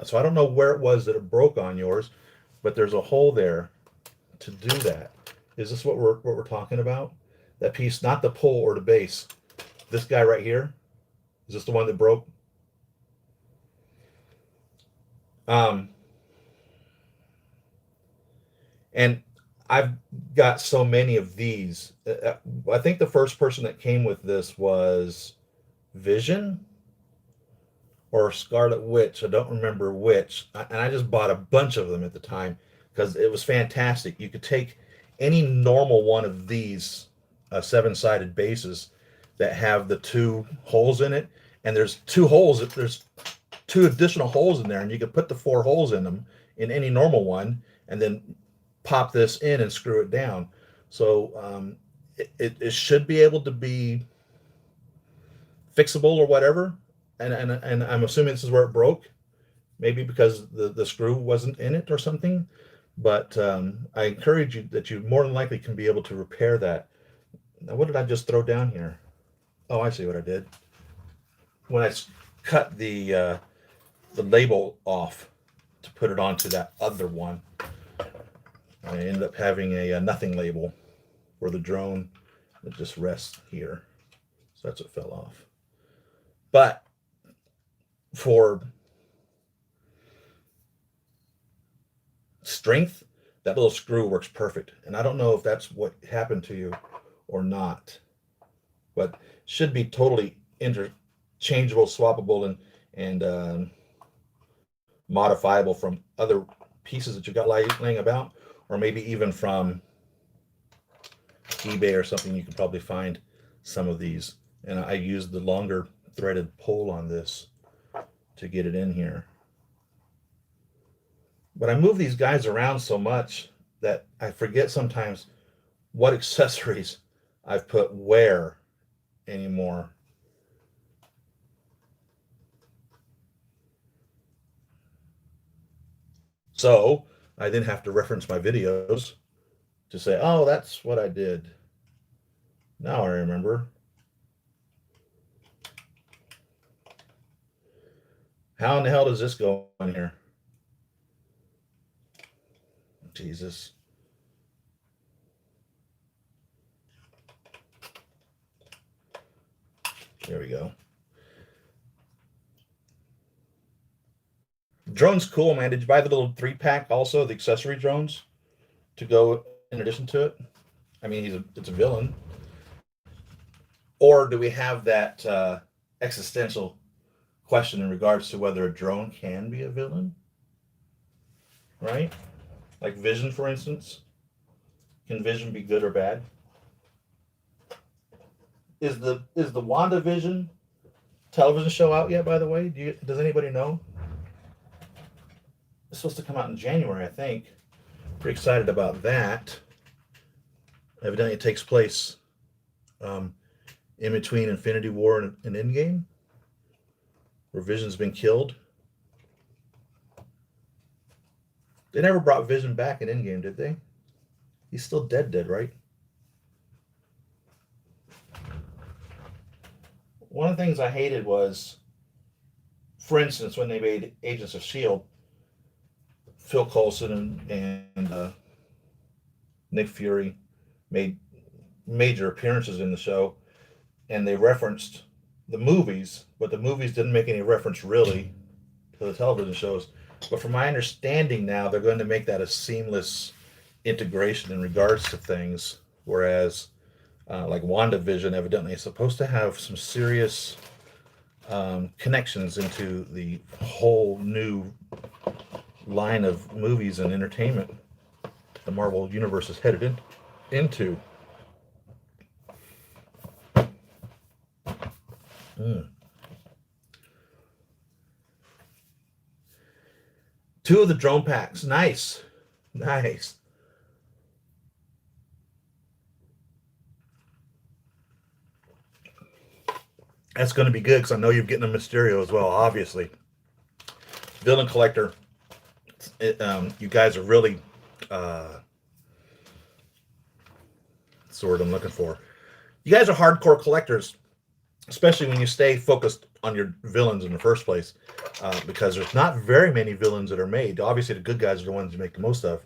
So I don't know where it was that it broke on yours, but there's a hole there to do that. Is this what we're talking about? That piece, not the pull or the base. This guy right here, is this the one that broke? And I've got so many of these. I think the first person that came with this was Vision or Scarlet Witch. I don't remember which. And I just bought a bunch of them at the time because it was fantastic. You could take any normal one of these 7-sided bases that have the 2 holes in it, and there's 2 holes. There's 2 additional holes in there, and you could put the 4 holes in them in any normal one, and then pop this in and screw it down. So it should be able to be fixable or whatever. and I'm assuming this is where it broke, maybe because the screw wasn't in it or something. But I encourage you that you more than likely can be able to repair that. Now, what did I just throw down here? Oh, I see what I did. When I cut the label off to put it onto that other one, I ended up having a nothing label for the drone that just rests here. So that's what fell off. But for strength, that little screw works perfect. And I don't know if that's what happened to you or not, but should be totally interchangeable, swappable, and modifiable from other pieces that you've got laying about, or maybe even from eBay or something. You could probably find some of these. And I used the longer threaded pole on this to get it in here. But I move these guys around so much that I forget sometimes what accessories I've put where anymore. So I then have to reference my videos to say, oh, that's what I did. Now I remember. How in the hell does this go in here? Jesus. There we go. Drone's cool, man. Did you buy the little 3-pack also, the accessory drones, to go in addition to it? I mean, it's a villain. Or do we have that existential question in regards to whether a drone can be a villain? Right? Like Vision, for instance. Can Vision be good or bad? Is the WandaVision television show out yet, by the way? Does anybody know? It's supposed to come out in January, I think. Pretty excited about that. Evidently, it takes place in between Infinity War and Endgame, where Vision's been killed. They never brought Vision back in Endgame, did they? He's still dead, right? One of the things I hated was, for instance, when they made Agents of S.H.I.E.L.D., Phil Coulson and Nick Fury made major appearances in the show, and they referenced the movies, but the movies didn't make any reference really to the television shows. But from my understanding now, they're going to make that a seamless integration in regards to things, whereas like WandaVision evidently is supposed to have some serious connections into the whole new line of movies and entertainment the Marvel Universe is headed into. Two of the drone packs. Nice. Nice. That's going to be good because I know you're getting a Mysterio as well, obviously. Villain Collector. You guys are really... that's the word I'm looking for. You guys are hardcore collectors, especially when you stay focused on your villains in the first place, because there's not very many villains that are made. Obviously, the good guys are the ones you make the most of.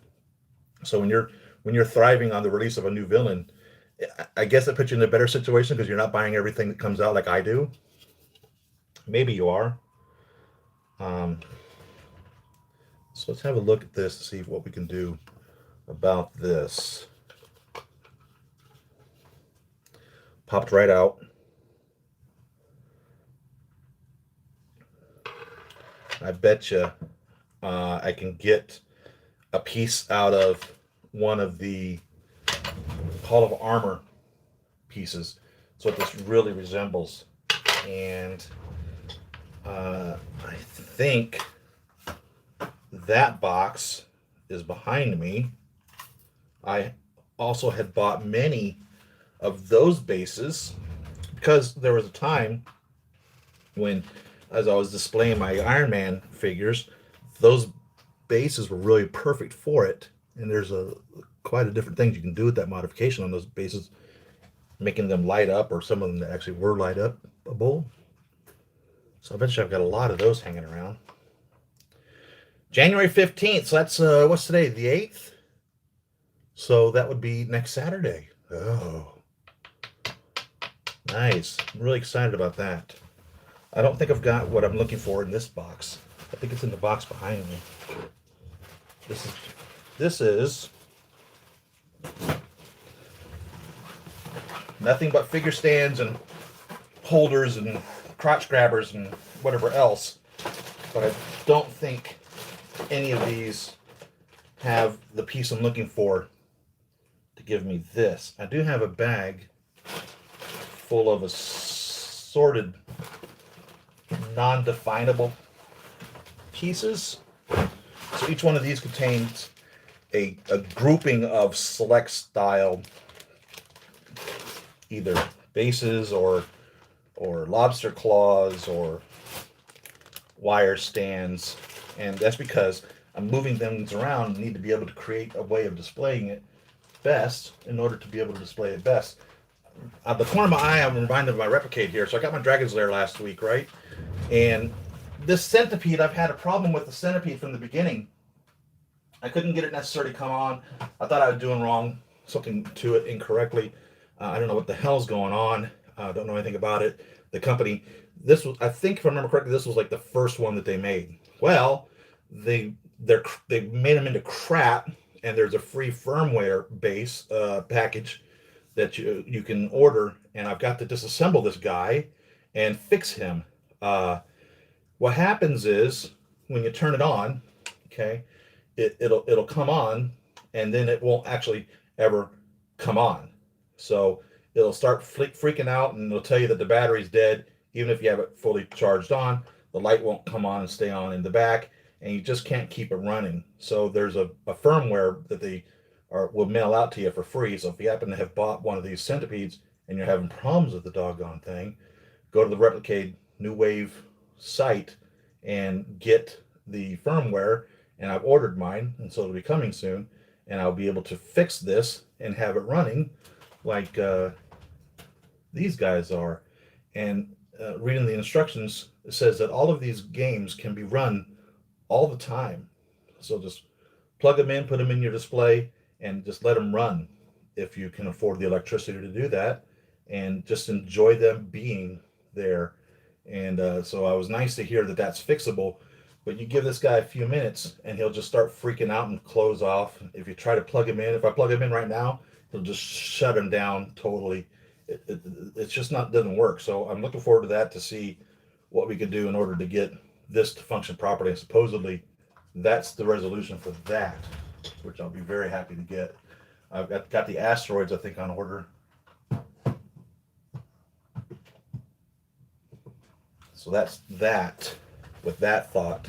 So when you're thriving on the release of a new villain, I guess it puts you in a better situation because you're not buying everything that comes out like I do. Maybe you are. So let's have a look at this to see what we can do about this. Popped right out. I bet you I can get a piece out of one of the Hall of Armor pieces. So what this really resembles. And I think that box is behind me. I also had bought many of those bases because there was a time when as I was displaying my Iron Man figures, those bases were really perfect for it. And there's quite a different things you can do with that modification on those bases, making them light up, or some of them that actually were light upable. So eventually I've got a lot of those hanging around. January 15th, so that's what's today, the 8th? So that would be next Saturday. Oh, nice. I'm really excited about that. I don't think I've got what I'm looking for in this box. I think it's in the box behind me. This is nothing but figure stands and holders and crotch grabbers and whatever else. But I don't think any of these have the piece I'm looking for to give me this. I do have a bag full of assorted non-definable pieces. So each one of these contains a grouping of select style, either bases or lobster claws or wire stands. And that's because I'm moving things around and need to be able to create a way of displaying it best in order to be able to display it best. The corner of my eye, I'm reminded of my replicate here. So I got my Dragon's Lair last week, right? And this centipede, I've had a problem with the centipede from the beginning. I couldn't get it necessarily come on. I thought I was doing wrong, something to it incorrectly. I don't know what the hell's going on. I don't know anything about it. The company, this was, I think if I remember correctly, this was like the first one that they made. Well, they made them into crap, and there's a free firmware base package that you can order, and I've got to disassemble this guy and fix him. What happens is when you turn it on, okay, it'll come on, and then it won't actually ever come on. So it'll start freaking out, and it'll tell you that the battery's dead, even if you have it fully charged on. The light won't come on and stay on in the back, and you just can't keep it running. So there's a firmware that they will mail out to you for free. So if you happen to have bought one of these centipedes and you're having problems with the doggone thing, go to the Replicate New Wave site and get the firmware. And I've ordered mine, and so it'll be coming soon, and I'll be able to fix this and have it running like these guys are. And reading the instructions, it says that all of these games can be run all the time. So just plug them in, put them in your display, and just let them run if you can afford the electricity to do that, and just enjoy them being there. And so I was nice to hear that that's fixable. But you give this guy a few minutes and he'll just start freaking out and close off. If you try to plug him in, if I plug him in right now, he'll just shut him down totally. It's just doesn't work. So I'm looking forward to that, to see what we could do in order to get this to function properly. And supposedly that's the resolution for that, which I'll be very happy to get. I've got the asteroids, I think, on order. So that's that. With that thought,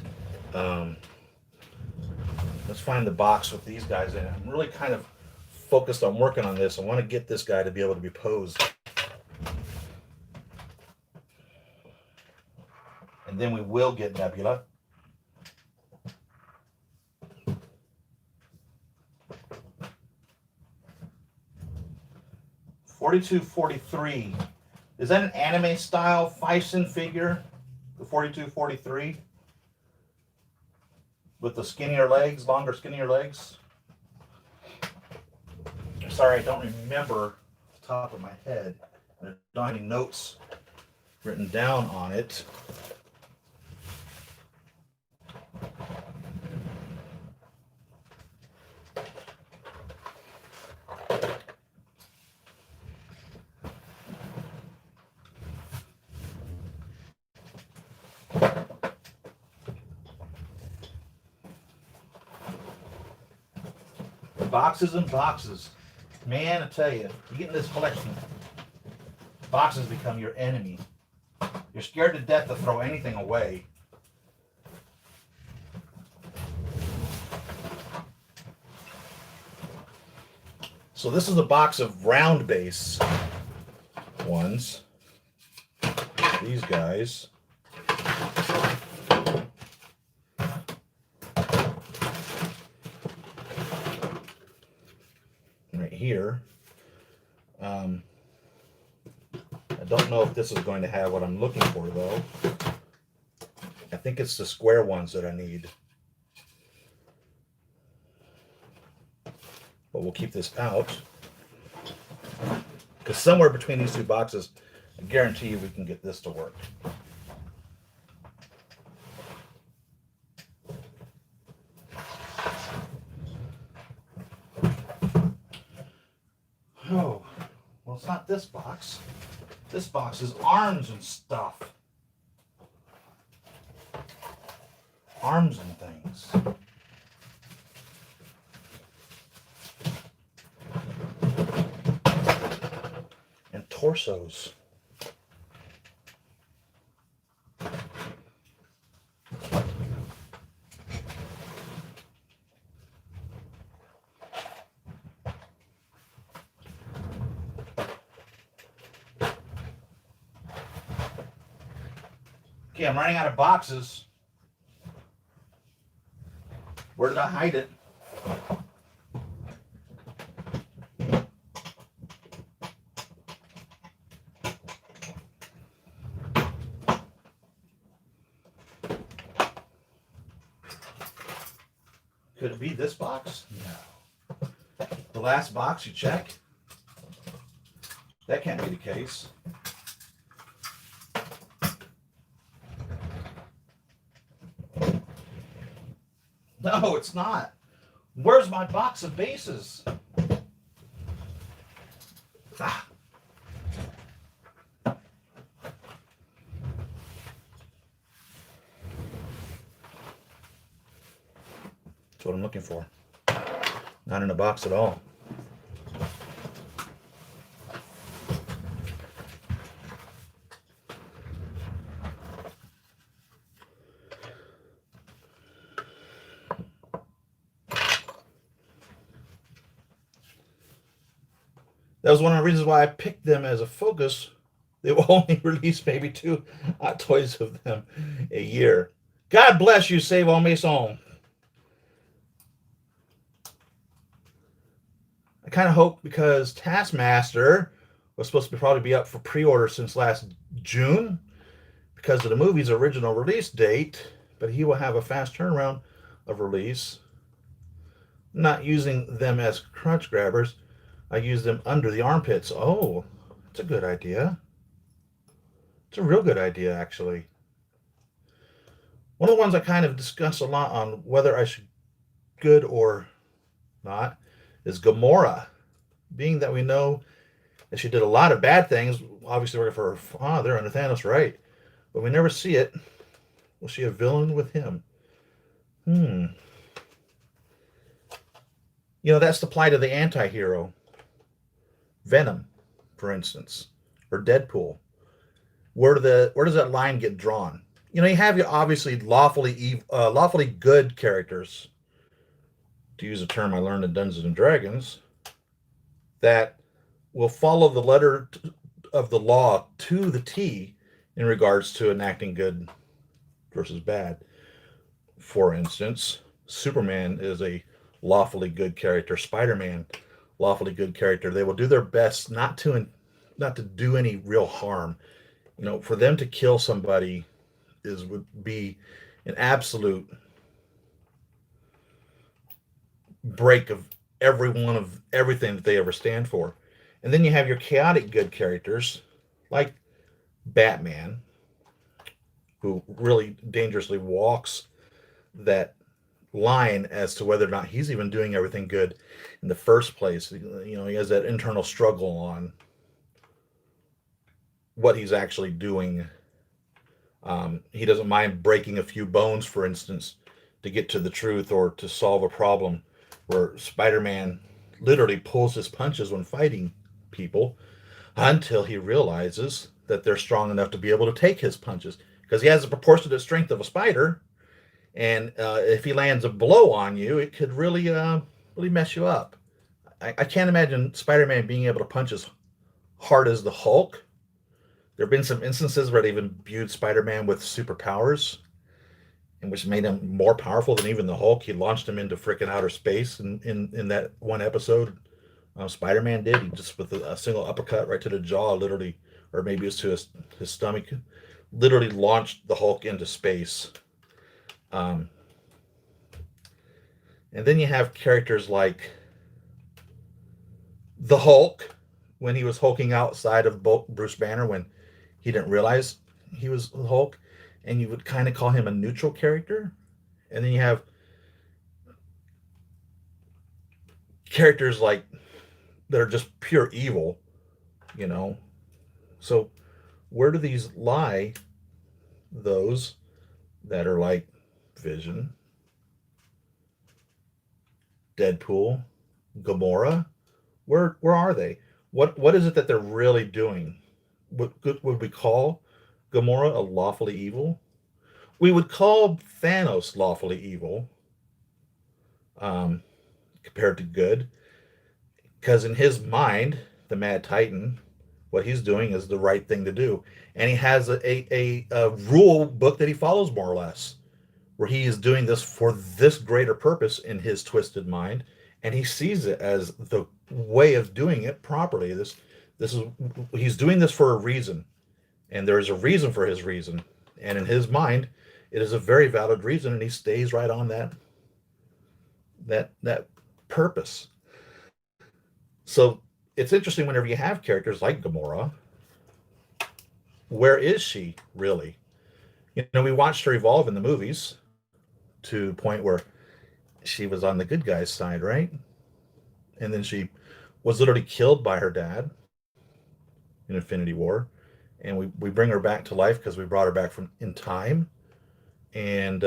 let's find the box with these guys in it. I'm really kind of focused on working on this. I want to get this guy to be able to be posed. And then we will get Nebula. $42.43. Is that an anime style Fison figure? The 42-43 with the skinnier legs, longer, skinnier legs. Sorry, I don't remember off the top of my head. I don't have any notes written down on it. Boxes and boxes. Man, I tell you, you get in this collection, boxes become your enemy. You're scared to death to throw anything away. So this is a box of round base ones. These guys. right here. I don't know if this is going to have what I'm looking for, though. I think it's the square ones that I need. But we'll keep this out. Because somewhere between these two boxes, I guarantee you we can get this to work. Oh, well, it's not this box. This box is arms and stuff. Arms and things. And torsos. Okay, I'm running out of boxes. Where did I hide it? Could it be this box? No. The last box you check? That can't be the case. No, it's not. Where's my box of bases? Ah. That's what I'm looking for. Not in a box at all. That was one of the reasons why I picked them as a focus. They will only release maybe 2 Hot Toys of them a year. God bless you, Save All Maison. I kind of hope, because Taskmaster was supposed to probably be up for pre-order since last June because of the movie's original release date, but he will have a fast turnaround of release. Not using them as crunch grabbers. I use them under the armpits. Oh, that's a good idea. It's a real good idea, actually. One of the ones I kind of discuss a lot on whether I should good or not is Gamora. Being that we know that she did a lot of bad things, obviously working for her father under Thanos, right? But we never see it. Was she a villain with him? You know, that's the plight of the anti-hero. Venom, for instance, or Deadpool. Where does that line get drawn? You know, you have your obviously lawfully good characters, to use a term I learned in Dungeons and Dragons, that will follow the letter of the law to the T in regards to enacting good versus bad. For instance, Superman is a lawfully good character. Spider-Man, lawfully good character. They will do their best not to do any real harm. You know, for them to kill somebody would be an absolute break of everything that they ever stand for. And then you have your chaotic good characters like Batman, who really dangerously walks that line as to whether or not he's even doing everything good in the first place. You know, he has that internal struggle on what he's actually doing. He doesn't mind breaking a few bones, for instance, to get to the truth or to solve a problem, where Spider-Man literally pulls his punches when fighting people until he realizes that they're strong enough to be able to take his punches, because he has the proportionate strength of a spider. And if he lands a blow on you, it could really mess you up. I can't imagine Spider-Man being able to punch as hard as the Hulk. There have been some instances where they even imbued Spider-Man with superpowers, and which made him more powerful than even the Hulk. He launched him into frickin' outer space in that one episode Spider-Man did. He just with a single uppercut right to the jaw, literally, or maybe it's to his stomach, literally launched the Hulk into space. Um, and then you have characters like the Hulk when he was hulking outside of Bruce Banner when he didn't realize he was the Hulk, and you would kind of call him a neutral character. And then you have characters like that are just pure evil, you know. So where do these lie? Those that are like Vision, Deadpool, Gamora. Where are they? What is it that they're really doing? Would we call Gamora a lawfully evil? We would call Thanos lawfully evil, um, compared to good, because in his mind, the Mad Titan, what he's doing is the right thing to do, and he has a rule book that he follows more or less, where he is doing this for this greater purpose in his twisted mind, and he sees it as the way of doing it properly. This is he's doing this for a reason, and there is a reason for his reason, and in his mind, it is a very valid reason, and he stays right on that purpose. So it's interesting whenever you have characters like Gamora. Where is she really? You know, we watched her evolve in the movies to a point where she was on the good guy's side, right? And then she was literally killed by her dad in Infinity War. And we bring her back to life because we brought her back from in time. And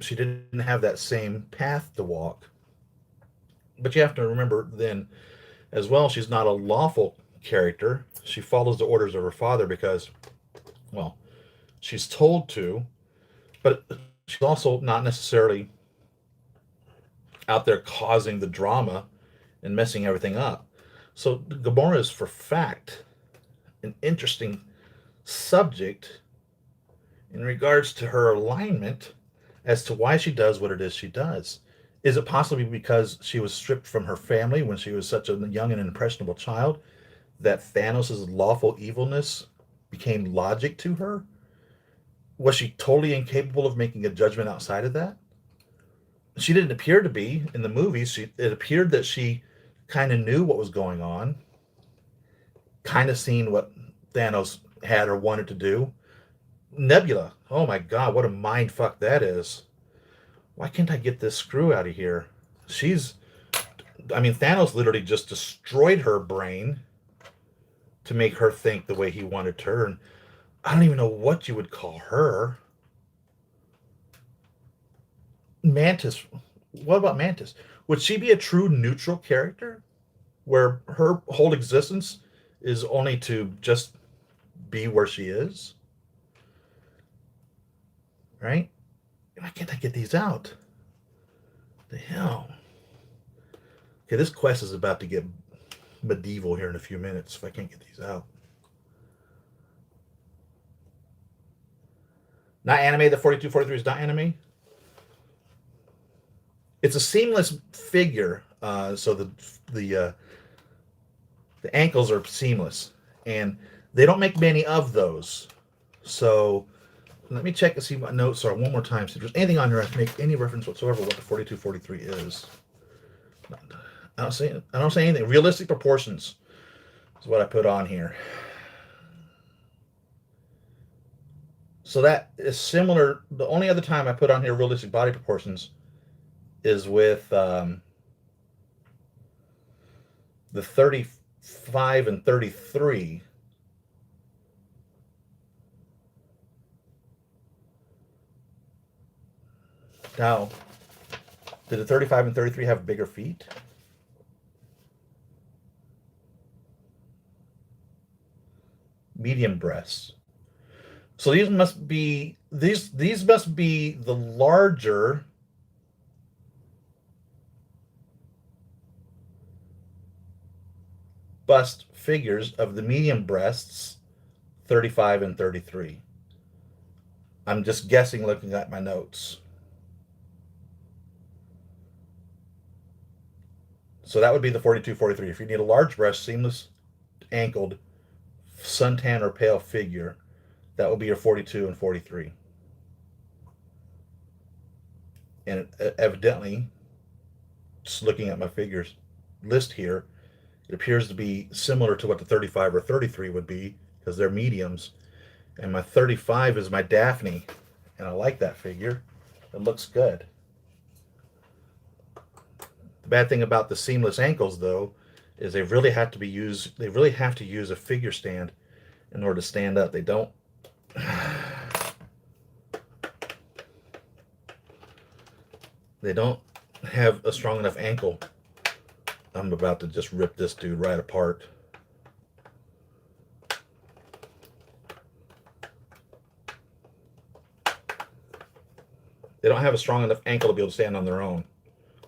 she didn't have that same path to walk. But you have to remember then as well, she's not a lawful character. She follows the orders of her father because, well, she's told to, but she's also not necessarily out there causing the drama and messing everything up. So Gamora is for fact an interesting subject in regards to her alignment as to why she does what it is she does. Is it possibly because she was stripped from her family when she was such a young and impressionable child that Thanos' lawful evilness became logic to her? Was she totally incapable of making a judgment outside of that? She didn't appear to be in the movies. It appeared that she kind of knew what was going on, kind of seen what Thanos had or wanted to do. Nebula, oh my god, what a mind fuck that is. Why can't I get this screw out of here? I mean, Thanos literally just destroyed her brain to make her think the way he wanted her. And I don't even know what you would call her. Mantis. What about Mantis? Would she be a true neutral character where her whole existence is only to just be where she is? Right? Why can't I get these out? The hell? Okay, this quest is about to get medieval here in a few minutes if I can't get these out. Not anime, the 4243 is not anime. It's a seamless figure, so the ankles are seamless, and they don't make many of those. So let me check and see what notes are one more time. See if there's anything on here I can make any reference whatsoever what the 4243 is. I don't say anything. Realistic proportions is what I put on here. So that is similar. The only other time I put on here realistic body proportions is with the 35 and 33. Now, did the 35 and 33 have bigger feet? Medium breasts. So these must be the larger bust figures of the medium breasts, 35 and 33. I'm just guessing looking at my notes. So that would be the 42, 43. If you need a large breast, seamless, ankled, suntan or pale figure, that will be your 42 and 43. And evidently, just looking at my figures list here, it appears to be similar to what the 35 or 33 would be because they're mediums. And my 35 is my Daphne, and I like that figure. It looks good. The bad thing about the seamless ankles, though, is they really have to use a figure stand in order to stand up. They don't. They don't have a strong enough ankle. I'm about to just rip this dude right apart. They don't have a strong enough ankle to be able to stand on their own.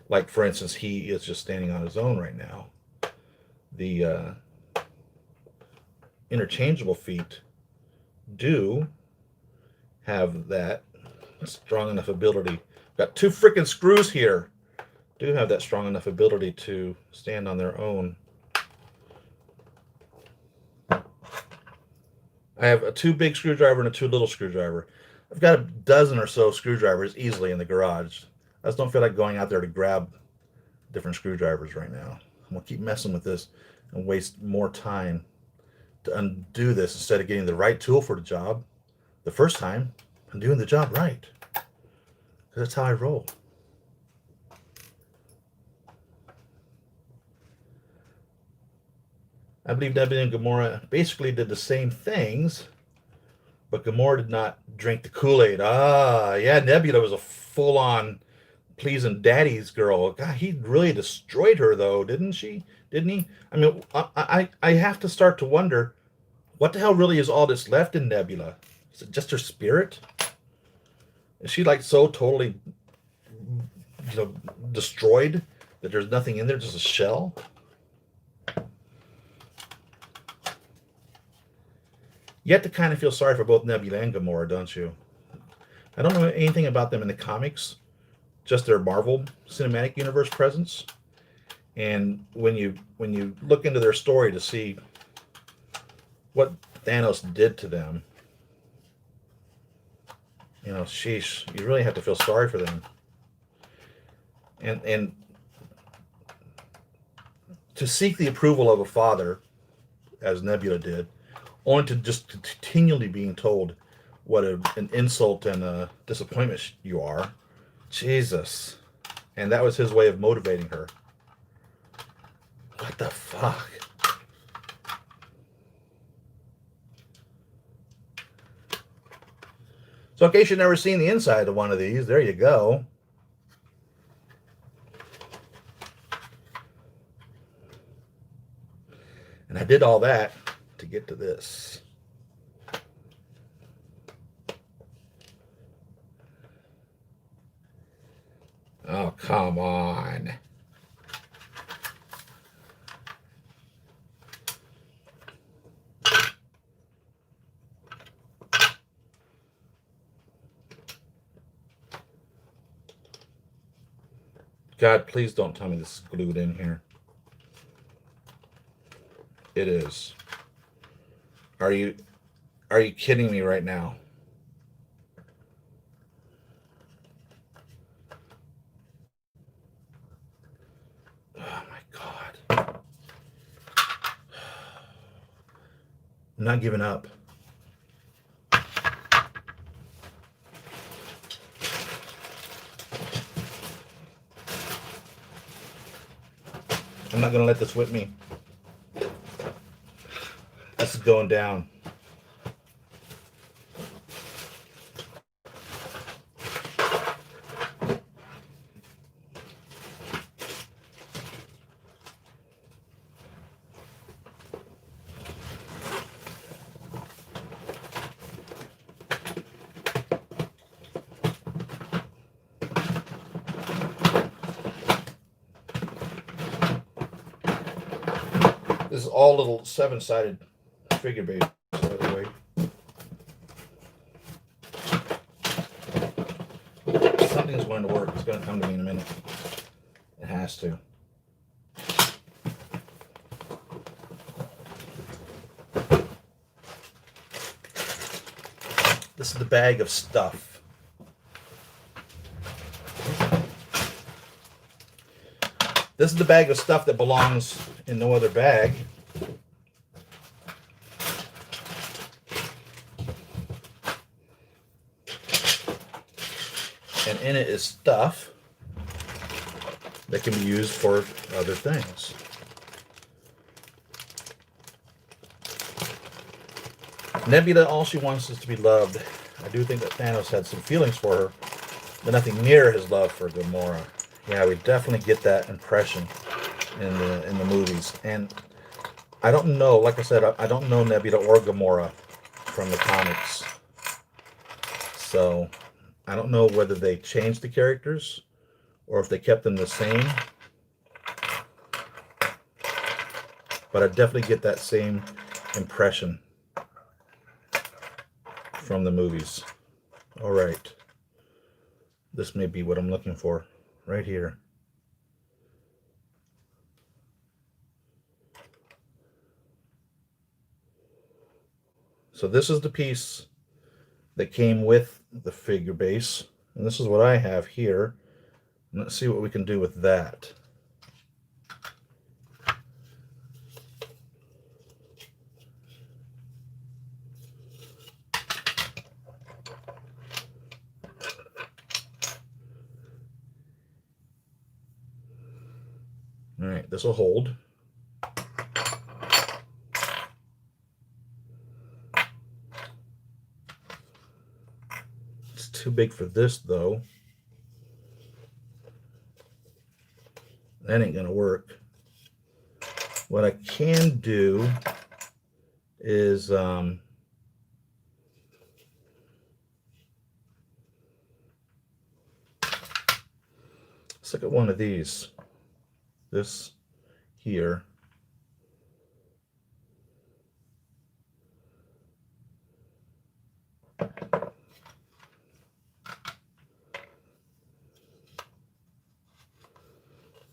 Like, for instance, he is just standing on his own right now. The interchangeable feet do have that strong enough ability. Got two freaking screws here. Do have that strong enough ability to stand on their own. I have a 2 big screwdriver and a 2 little screwdriver. I've got a dozen or so screwdrivers easily in the garage. I just don't feel like going out there to grab different screwdrivers right now. I'm going to keep messing with this and waste more time to undo this instead of getting the right tool for the job the first time and doing the job right. Because that's how I roll. I believe Nebula and Gamora basically did the same things, but Gamora did not drink the Kool-Aid. Ah, yeah, Nebula was a full-on pleasing daddy's girl. God, he really destroyed her, though, didn't she? Didn't he? I mean, I have to start to wonder, what the hell really is all that's left in Nebula? Is it just her spirit? Is she like so totally, destroyed that there's nothing in there, just a shell? You have to kind of feel sorry for both Nebula and Gamora, don't you? I don't know anything about them in the comics, just their Marvel Cinematic Universe presence. And when you look into their story to see what Thanos did to them, sheesh, you really have to feel sorry for them. And to seek the approval of a father, as Nebula did, only to just continually being told what an insult and a disappointment you are. Jesus. And that was his way of motivating her. What the fuck? So in case you've never seen the inside of one of these, there you go. And I did all that to get to this. Oh, come on. God, please don't tell me this is glued in here. It is. Are you kidding me right now? Oh my God. I'm not giving up. I'm not going to let this whip me. This is going down. This is all little 7-sided figure base, by the way. Something's going to work. It's going to come to me in a minute. It has to. This is the bag of stuff. This is the bag of stuff that belongs in no other bag. And in it is stuff that can be used for other things. Nebula, all she wants is to be loved. I do think that Thanos had some feelings for her, but nothing near his love for Gamora. Yeah, we definitely get that impression in the movies. And I don't know, like I said, I don't know Nebula or Gamora from the comics. So I don't know whether they changed the characters or if they kept them the same. But I definitely get that same impression from the movies. All right. This may be what I'm looking for right here. So this is the piece that came with the figure base. And this is what I have here. And let's see what we can do with that. All right, this will hold. It's too big for this, though. That ain't gonna work. What I can do is let's look at one of these. This here.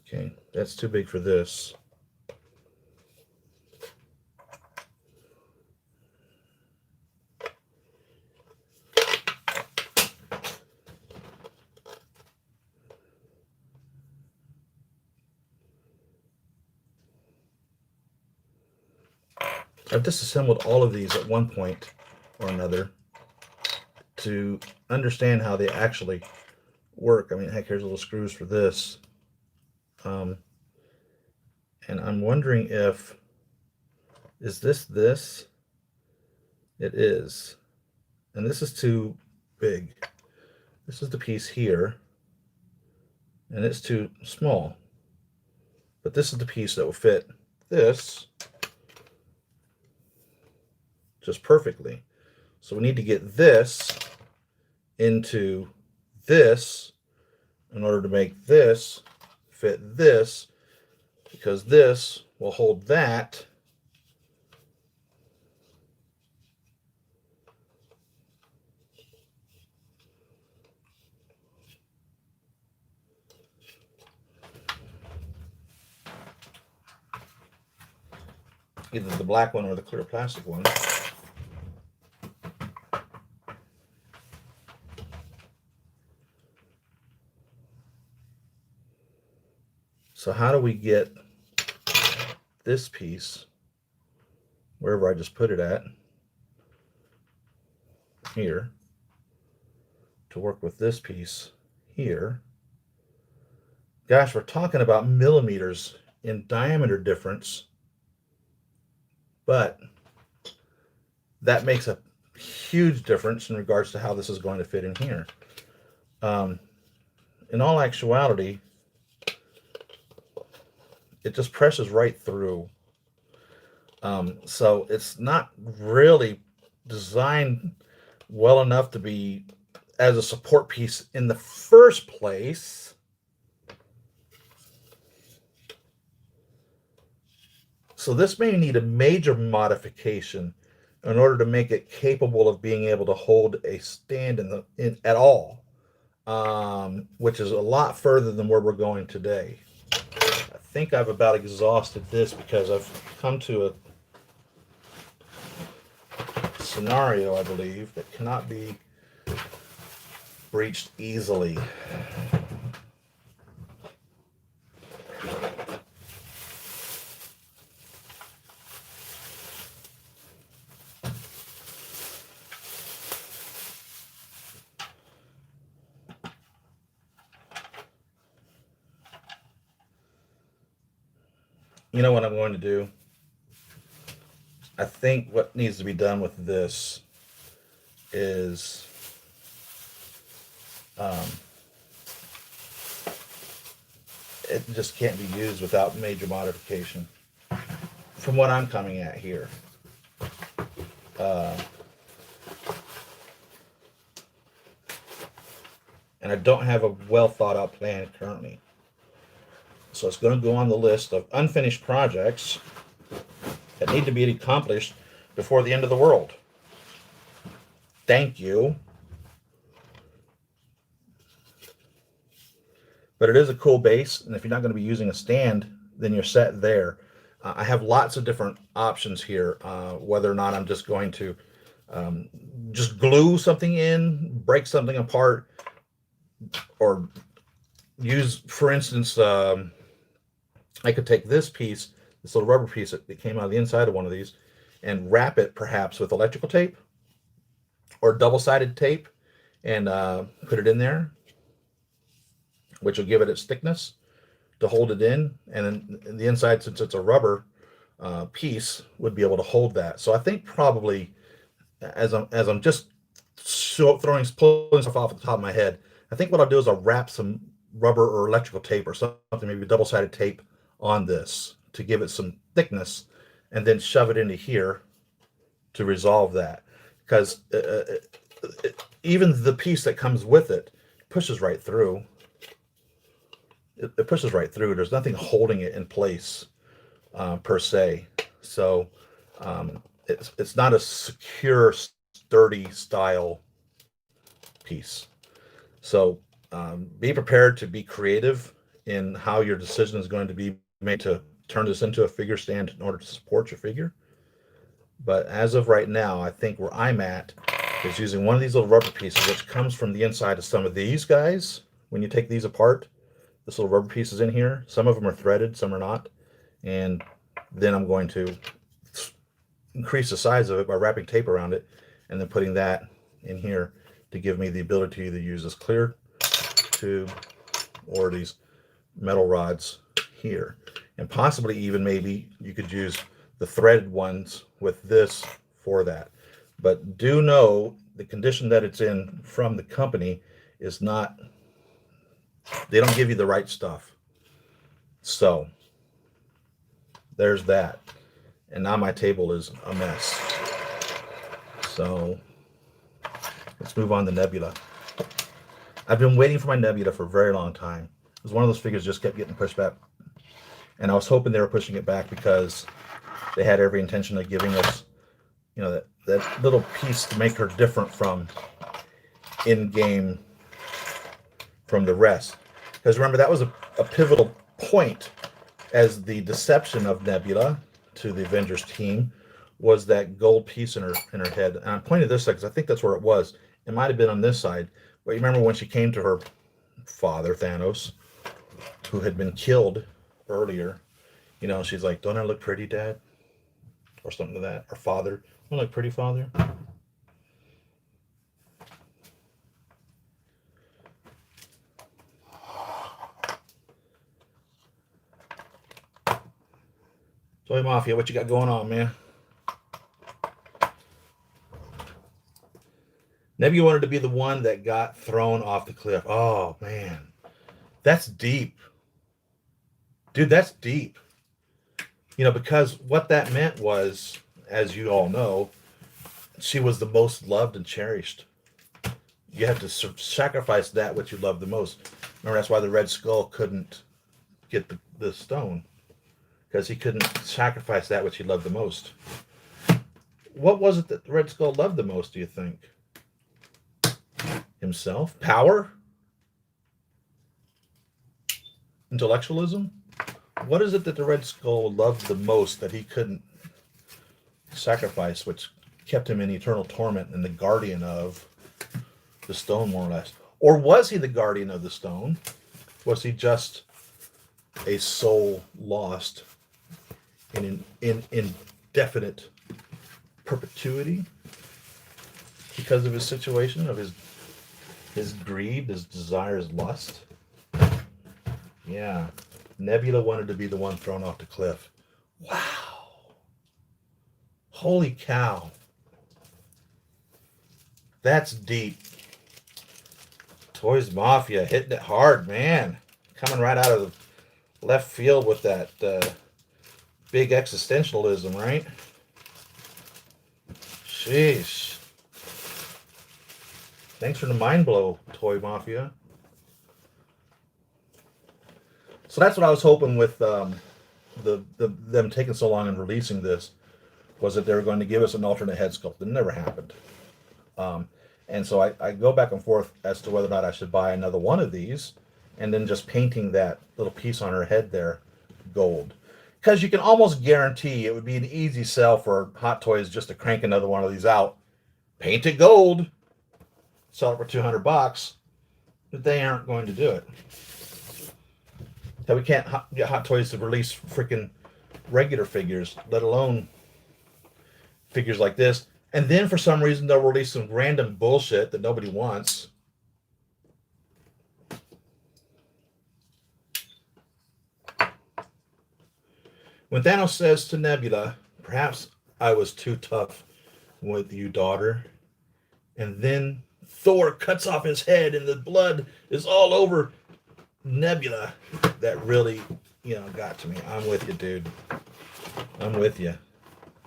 Okay, that's too big for this. I've disassembled all of these at one point or another to understand how they actually work. I mean, heck, here's little screws for this. And I'm wondering if, is this? It is. And this is too big. This is the piece here. And it's too small. But this is the piece that will fit this just perfectly. So we need to get this into this in order to make this fit this, because this will hold that. Either the black one or the clear plastic one. So how do we get this piece, wherever I just put it at, here, to work with this piece here? Gosh, we're talking about millimeters in diameter difference, but that makes a huge difference in regards to how this is going to fit in here. In all actuality, it just presses right through. So it's not really designed well enough to be as a support piece in the first place. So this may need a major modification in order to make it capable of being able to hold a stand at all, which is a lot further than where we're going today. I think I've about exhausted this because I've come to a scenario, I believe, that cannot be breached easily. You know what I'm going to do? I think what needs to be done with this is it just can't be used without major modification. From what I'm coming at here. And I don't have a well thought out plan currently. So it's going to go on the list of unfinished projects that need to be accomplished before the end of the world. Thank you. But it is a cool base, and if you're not going to be using a stand, then you're set there. I have lots of different options here, whether or not I'm just going to just glue something in, break something apart, or use, for instance, I could take this piece, this little rubber piece that came out of the inside of one of these, and wrap it perhaps with electrical tape or double-sided tape and put it in there, which will give it its thickness to hold it in. And then the inside, since it's a rubber piece, would be able to hold that. So I think probably, as I'm just pulling stuff off the top of my head, I think what I'll do is I'll wrap some rubber or electrical tape or something, maybe double-sided tape, on this to give it some thickness, and then shove it into here to resolve that. Because even the piece that comes with it pushes right through. It pushes right through. There's nothing holding it in place per se. So it's not a secure, sturdy style piece. So be prepared to be creative in how your decision is going to be made to turn this into a figure stand in order to support your figure. But as of right now, I think where I'm at is using one of these little rubber pieces, which comes from the inside of some of these guys. When you take these apart, this little rubber piece is in here. Some of them are threaded, some are not. And then I'm going to increase the size of it by wrapping tape around it and then putting that in here to give me the ability to either use this clear tube or these metal rods here. And possibly even maybe you could use the threaded ones with this for that. But do know the condition that it's in from the company is not, they don't give you the right stuff. So there's that. And now my table is a mess. So let's move on to Nebula. I've been waiting for my Nebula for a very long time. It was one of those figures just kept getting pushed back. And I was hoping they were pushing it back because they had every intention of giving us, you know, that little piece to make her different from in-game, from the rest. Because remember, that was a pivotal point as the deception of Nebula to the Avengers team was that gold piece in her head. And I'm pointing this side because I think that's where it was. It might have been on this side. But you remember when she came to her father, Thanos, who had been killed earlier, you know, she's like, "Don't I look pretty, Dad?" Or something to that. Or Father, "Don't I look pretty, Father?" Toy Mafia, what you got going on, man? Nebula wanted to be the one that got thrown off the cliff. Oh, man. That's deep. Dude, that's deep. You know, because what that meant was, as you all know, she was the most loved and cherished. You have to sacrifice that which you love the most. Remember, that's why the Red Skull couldn't get the stone. Because he couldn't sacrifice that which he loved the most. What was it that the Red Skull loved the most, do you think? Himself? Power? Intellectualism? What is it that the Red Skull loved the most that he couldn't sacrifice, which kept him in eternal torment and the guardian of the stone, more or less? Or was he the guardian of the stone? Was he just a soul lost in indefinite perpetuity because of his situation, of his greed, his desire, his lust? Yeah. Nebula wanted to be the one thrown off the cliff. Wow. Holy cow. That's deep. Toys Mafia hitting it hard, man. Coming right out of the left field with that big existentialism, right? Sheesh. Thanks for the mind blow, Toy Mafia. So that's what I was hoping with them taking so long in releasing this, was that they were going to give us an alternate head sculpt. It never happened. And so I go back and forth as to whether or not I should buy another one of these and then just painting that little piece on her head there gold. Because you can almost guarantee it would be an easy sell for Hot Toys just to crank another one of these out, paint it gold, sell it for $200, but they aren't going to do it. So we can't get Hot Toys to release freaking regular figures, let alone figures like this. And then for some reason they'll release some random bullshit that nobody wants. When Thanos says to Nebula, "Perhaps I was too tough with you, daughter," and then Thor cuts off his head and the blood is all over Nebula, that really, got to me. I'm with you, dude. I'm with you.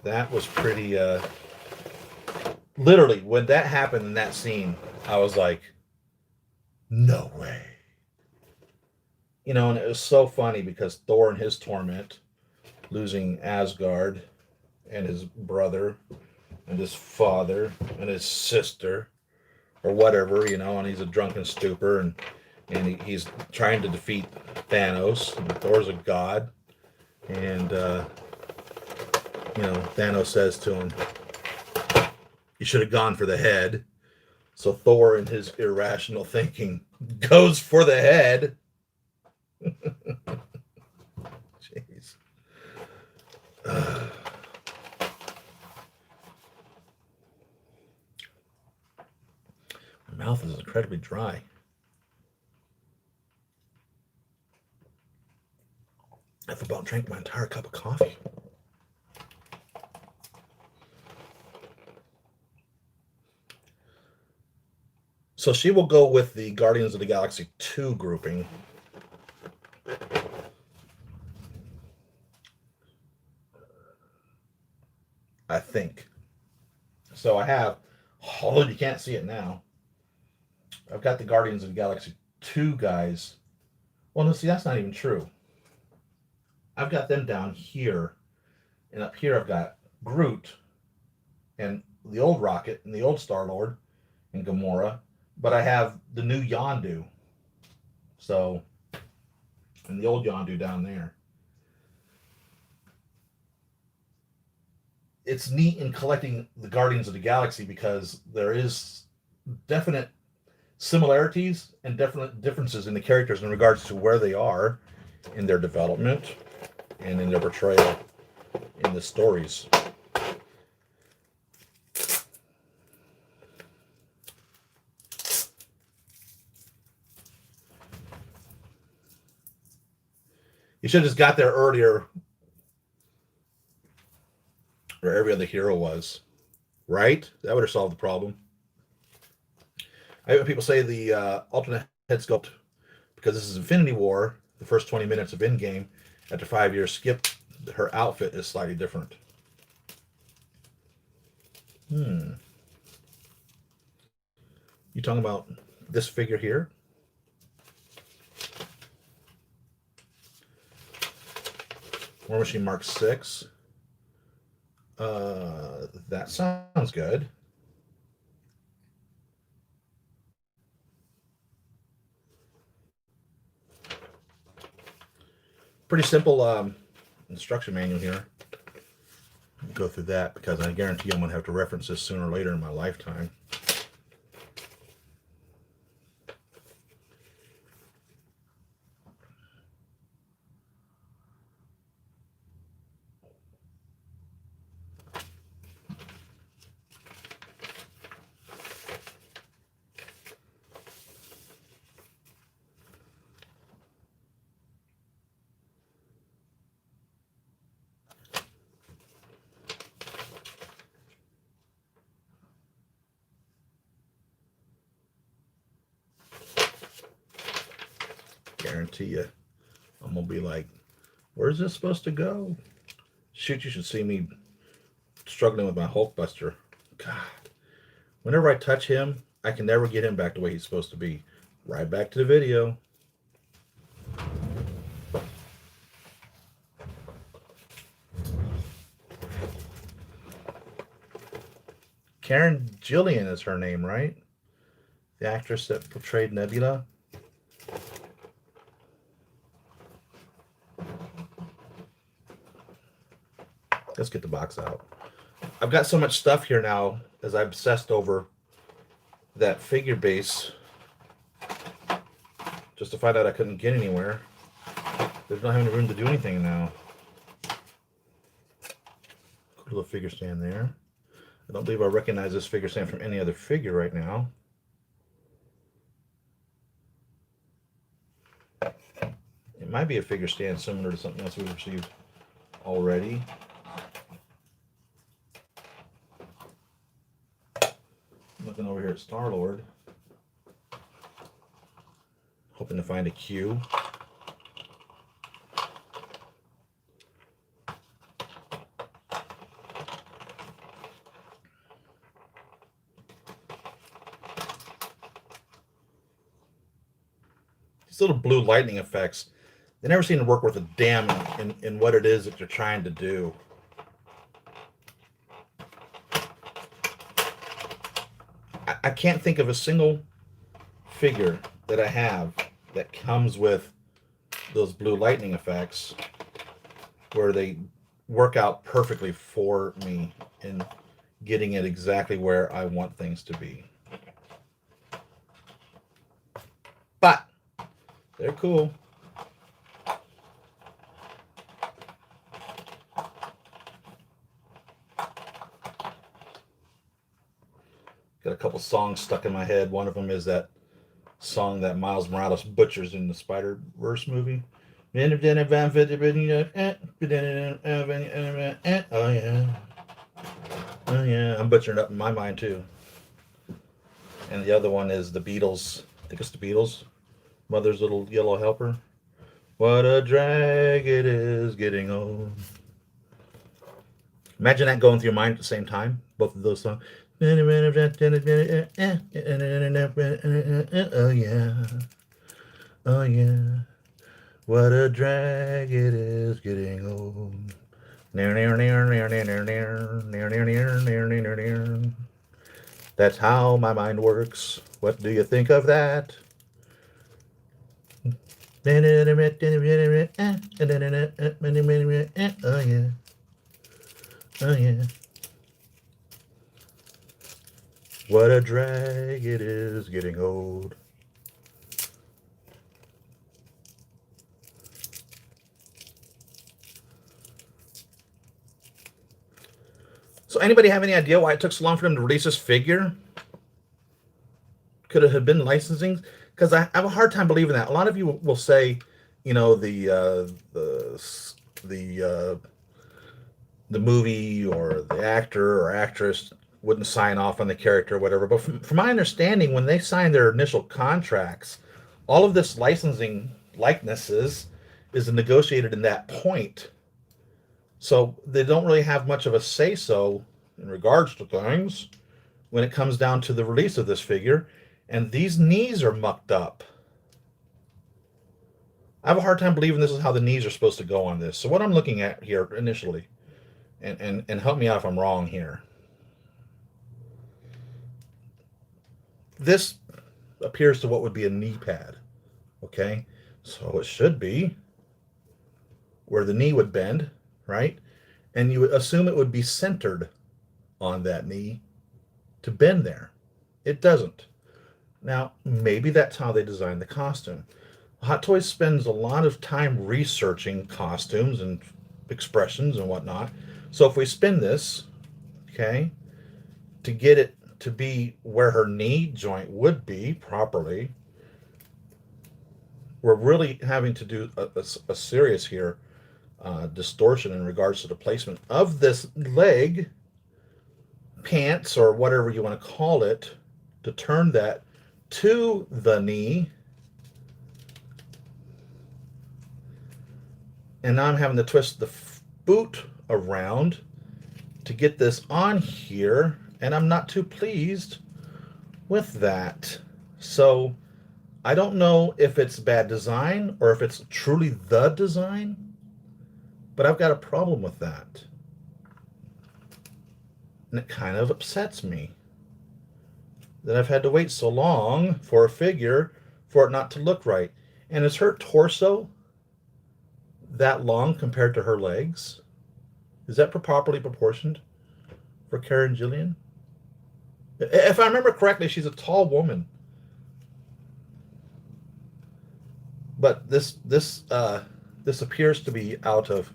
That was pretty, literally, when that happened in that scene, I was like, no way. And it was so funny because Thor and his torment, losing Asgard and his brother and his father and his sister or whatever, and he's a drunken stupor and he's trying to defeat Thanos. And Thor's a god. And, Thanos says to him, "You should have gone for the head." So Thor, in his irrational thinking, goes for the head. Jeez. My mouth is incredibly dry. I've about drank my entire cup of coffee. So she will go with the Guardians of the Galaxy 2 grouping. I think. So I have, you can't see it now. I've got the Guardians of the Galaxy 2 guys. Well, no, see, that's not even true. I've got them down here. And up here I've got Groot and the old Rocket and the old Star-Lord and Gamora. But I have the new Yondu. So, and the old Yondu down there. It's neat in collecting the Guardians of the Galaxy because there is definite similarities and definite differences in the characters in regards to where they are in their development and in their portrayal in the stories. You should have just got there earlier where every other hero was. Right? That would have solved the problem. I hate when people say the alternate head sculpt, because this is Infinity War, the first 20 minutes of Endgame, after 5 years skip, her outfit is slightly different. You talking about this figure here? War Machine Mark 6. That sounds good. Pretty simple instruction manual here. I'll go through that because I guarantee I'm going to have to reference this sooner or later in my lifetime. guarantee you, I'm gonna be like, where's this supposed to go? Shoot, you should see me struggling with my Hulkbuster. God, whenever I touch him, I can never get him back the way he's supposed to be. Right back to the video. Karen Gillian is her name, right? The actress that portrayed Nebula. Let's get the box out. I've got so much stuff here now as I obsessed over that figure base just to find out I couldn't get anywhere. There's not having room to do anything now. Cool little figure stand there. I don't believe I recognize this figure stand from any other figure right now. It might be a figure stand similar to something else we've received already. Looking over here at Star-Lord. Hoping to find a Q. These little blue lightning effects, they never seem to work worth a damn in what it is that they're trying to do. I can't think of a single figure that I have that comes with those blue lightning effects where they work out perfectly for me in getting it exactly where I want things to be. But they're cool. Got a couple songs stuck in my head. One of them is that song that Miles Morales butchers in the Spider-Verse movie. Oh yeah. Oh yeah. I'm butchering it up in my mind too. And the other one is the Beatles. I think it's the Beatles. Mother's Little Yellow Helper. What a drag it is getting old. Imagine that going through your mind at the same time. Both of those songs. Oh yeah. Oh yeah. What a drag it is getting old. That's how my mind works. What do you think of that? Oh yeah. Oh yeah. What a drag it is getting old. So anybody have any idea why it took so long for them to release this figure? Could it have been licensing? Because I have a hard time believing that. A lot of you will say, you know, the movie or the actor or actress wouldn't sign off on the character or whatever. But from my understanding, when they signed their initial contracts, all of this licensing likenesses is negotiated in that point. So they don't really have much of a say-so in regards to things when it comes down to the release of this figure. And these knees are mucked up. I have a hard time believing this is how the knees are supposed to go on this. So what I'm looking at here initially, and help me out if I'm wrong here. This appears to what would be a knee pad. Okay? So it should be where the knee would bend, right? And you would assume it would be centered on that knee to bend there. It doesn't. Now, maybe that's how they designed the costume. Hot Toys spends a lot of time researching costumes and expressions and whatnot. So if we spin this, okay, to get it to be where her knee joint would be properly, we're really having to do a serious here distortion in regards to the placement of this leg, pants, or whatever you want to call it, to turn that to the knee. And now I'm having to twist the boot around to get this on here, and I'm not too pleased with that. So I don't know if it's bad design or if it's truly the design, but I've got a problem with that. And it kind of upsets me that I've had to wait so long for a figure for it not to look right. And is her torso that long compared to her legs? Is that properly proportioned for Karen Gillian? If I remember correctly, she's a tall woman. But this appears to be out of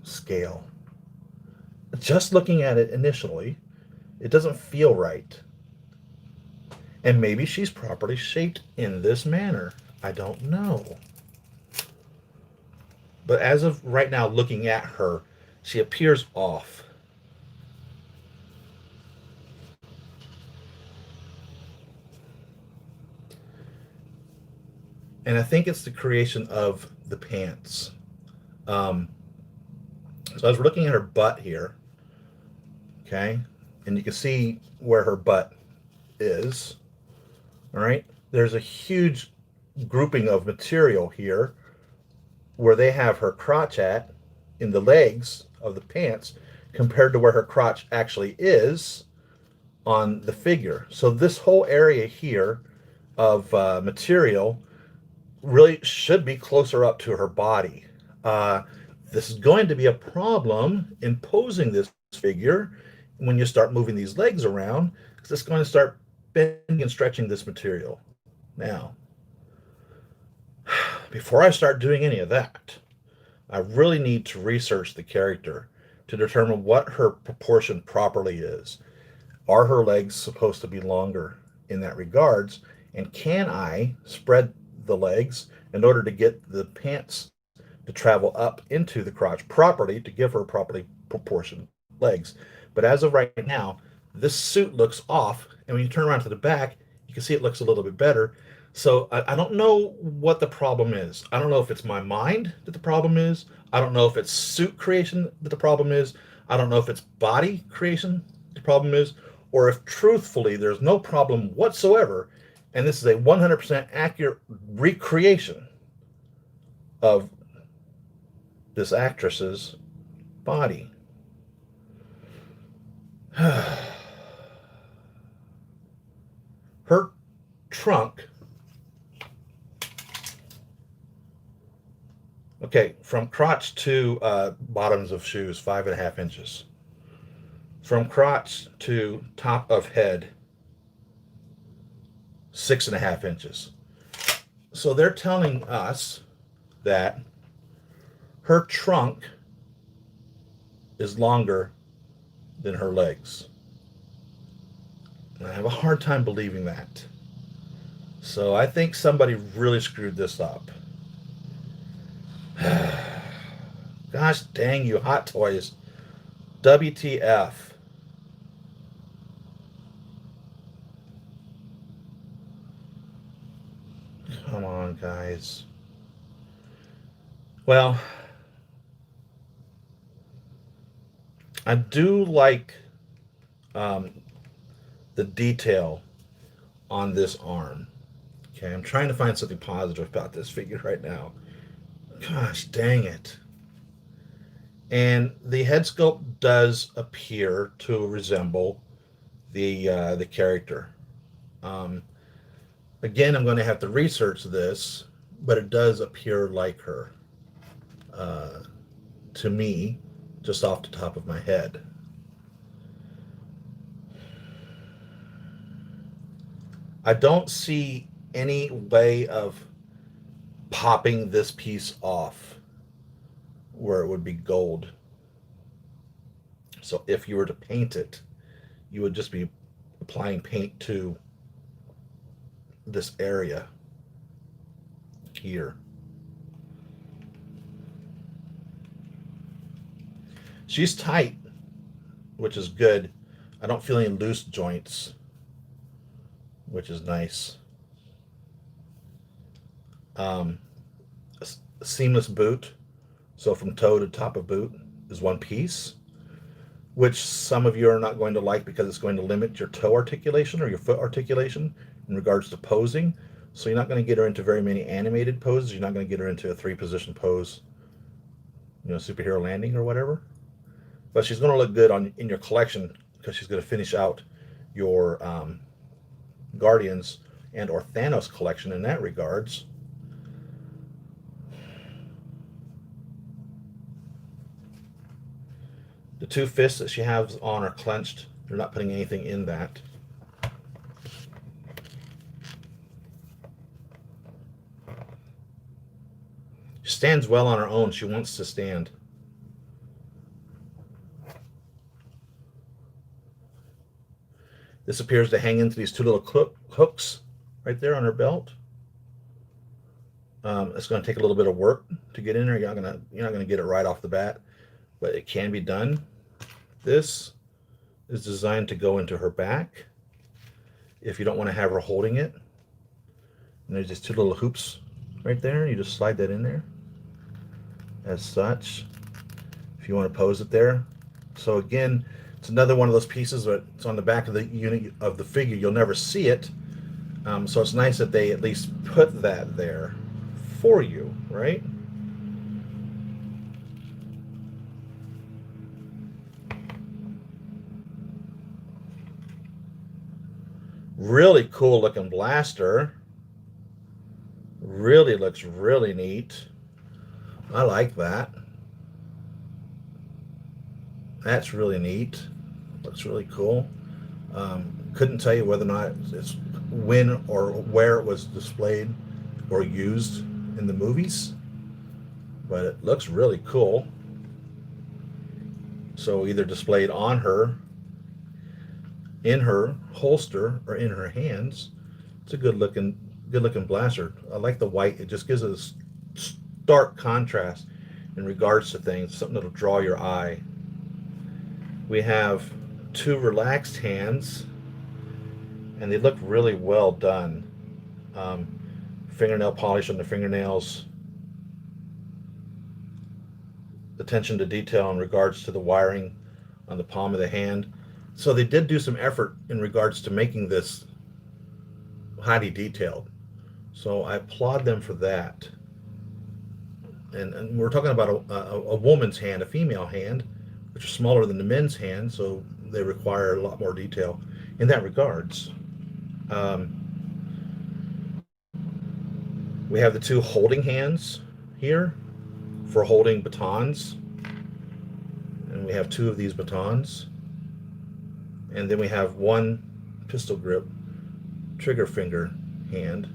scale. Just looking at it initially, it doesn't feel right. And maybe she's properly shaped in this manner. I don't know. But as of right now, looking at her, she appears off. And I think it's the creation of the pants. So as we're looking at her butt here, okay, and you can see where her butt is, all right, there's a huge grouping of material here where they have her crotch at in the legs of the pants compared to where her crotch actually is on the figure. So this whole area here of material really should be closer up to her body. This is going to be a problem in posing this figure when you start moving these legs around, because it's going to start bending and stretching this material. Now, before I start doing any of that, I really need to research the character to determine what her proportion properly is. Are her legs supposed to be longer in that regards? And can I spread the legs in order to get the pants to travel up into the crotch properly to give her properly proportioned legs? But as of right now, this suit looks off. And when you turn around to the back, you can see it looks a little bit better. So I don't know what the problem is. I don't know if it's my mind that the problem is. I don't know if it's suit creation that the problem is. I don't know if it's body creation the problem is, or if truthfully there's no problem whatsoever, and this is a 100% accurate recreation of this actress's body. Her trunk, okay, from crotch to bottoms of shoes, 5.5 inches. From crotch to top of head, 6.5 inches. So they're telling us that her trunk is longer than her legs. And I have a hard time believing that. So I think somebody really screwed this up. Gosh dang you, Hot Toys. WTF. Come on, guys. Well, I do like the detail on this arm. Okay, I'm trying to find something positive about this figure right now. Gosh dang it. And the head sculpt does appear to resemble the character. Again, I'm going to have to research this, but it does appear like her to me, just off the top of my head. I don't see any way of popping this piece off where it would be gold. So if you were to paint it, you would just be applying paint to this area here. She's tight, which is good. I don't feel any loose joints, which is nice. seamless boot. So from toe to top of boot is one piece, which some of you are not going to like because it's going to limit your toe articulation or your foot articulation in regards to posing. So you're not going to get her into very many animated poses. You're not going to get her into a 3-position pose, superhero landing or whatever. But she's going to look good in your collection because she's going to finish out your Guardians and or Thanos collection in that regards. The 2 fists that she has on are clenched. They're not putting anything in that. She stands well on her own. She wants to stand. This appears to hang into these 2 little hooks right there on her belt. It's going to take a little bit of work to get in there. You're not going to get it right off the bat, but it can be done. This is designed to go into her back if you don't want to have her holding it. And there's just 2 little hoops right there. You just slide that in there as such if you want to pose it there. So again, it's another one of those pieces that it's on the back of the unit of the figure. You'll never see it. So it's nice that they at least put that there for you, right? Really cool looking blaster. Really looks really neat. I like that. That's really neat. Looks really cool. Couldn't tell you whether or not it's when or where it was displayed or used in the movies, but it looks really cool. So either displayed on her, in her holster, or in her hands. It's a good looking blaster. I like the white. It just gives a stark contrast in regards to things, something that'll draw your eye. We have 2 relaxed hands, and they look really well done. Fingernail polish on the fingernails, attention to detail in regards to the wiring on the palm of the hand. So they did do some effort in regards to making this highly detailed. So I applaud them for that. And we're talking about a woman's hand, a female hand, which are smaller than the men's hand, so they require a lot more detail in that regards. We have the 2 holding hands here for holding batons, and we have 2 of these batons, and then we have 1 pistol grip trigger finger hand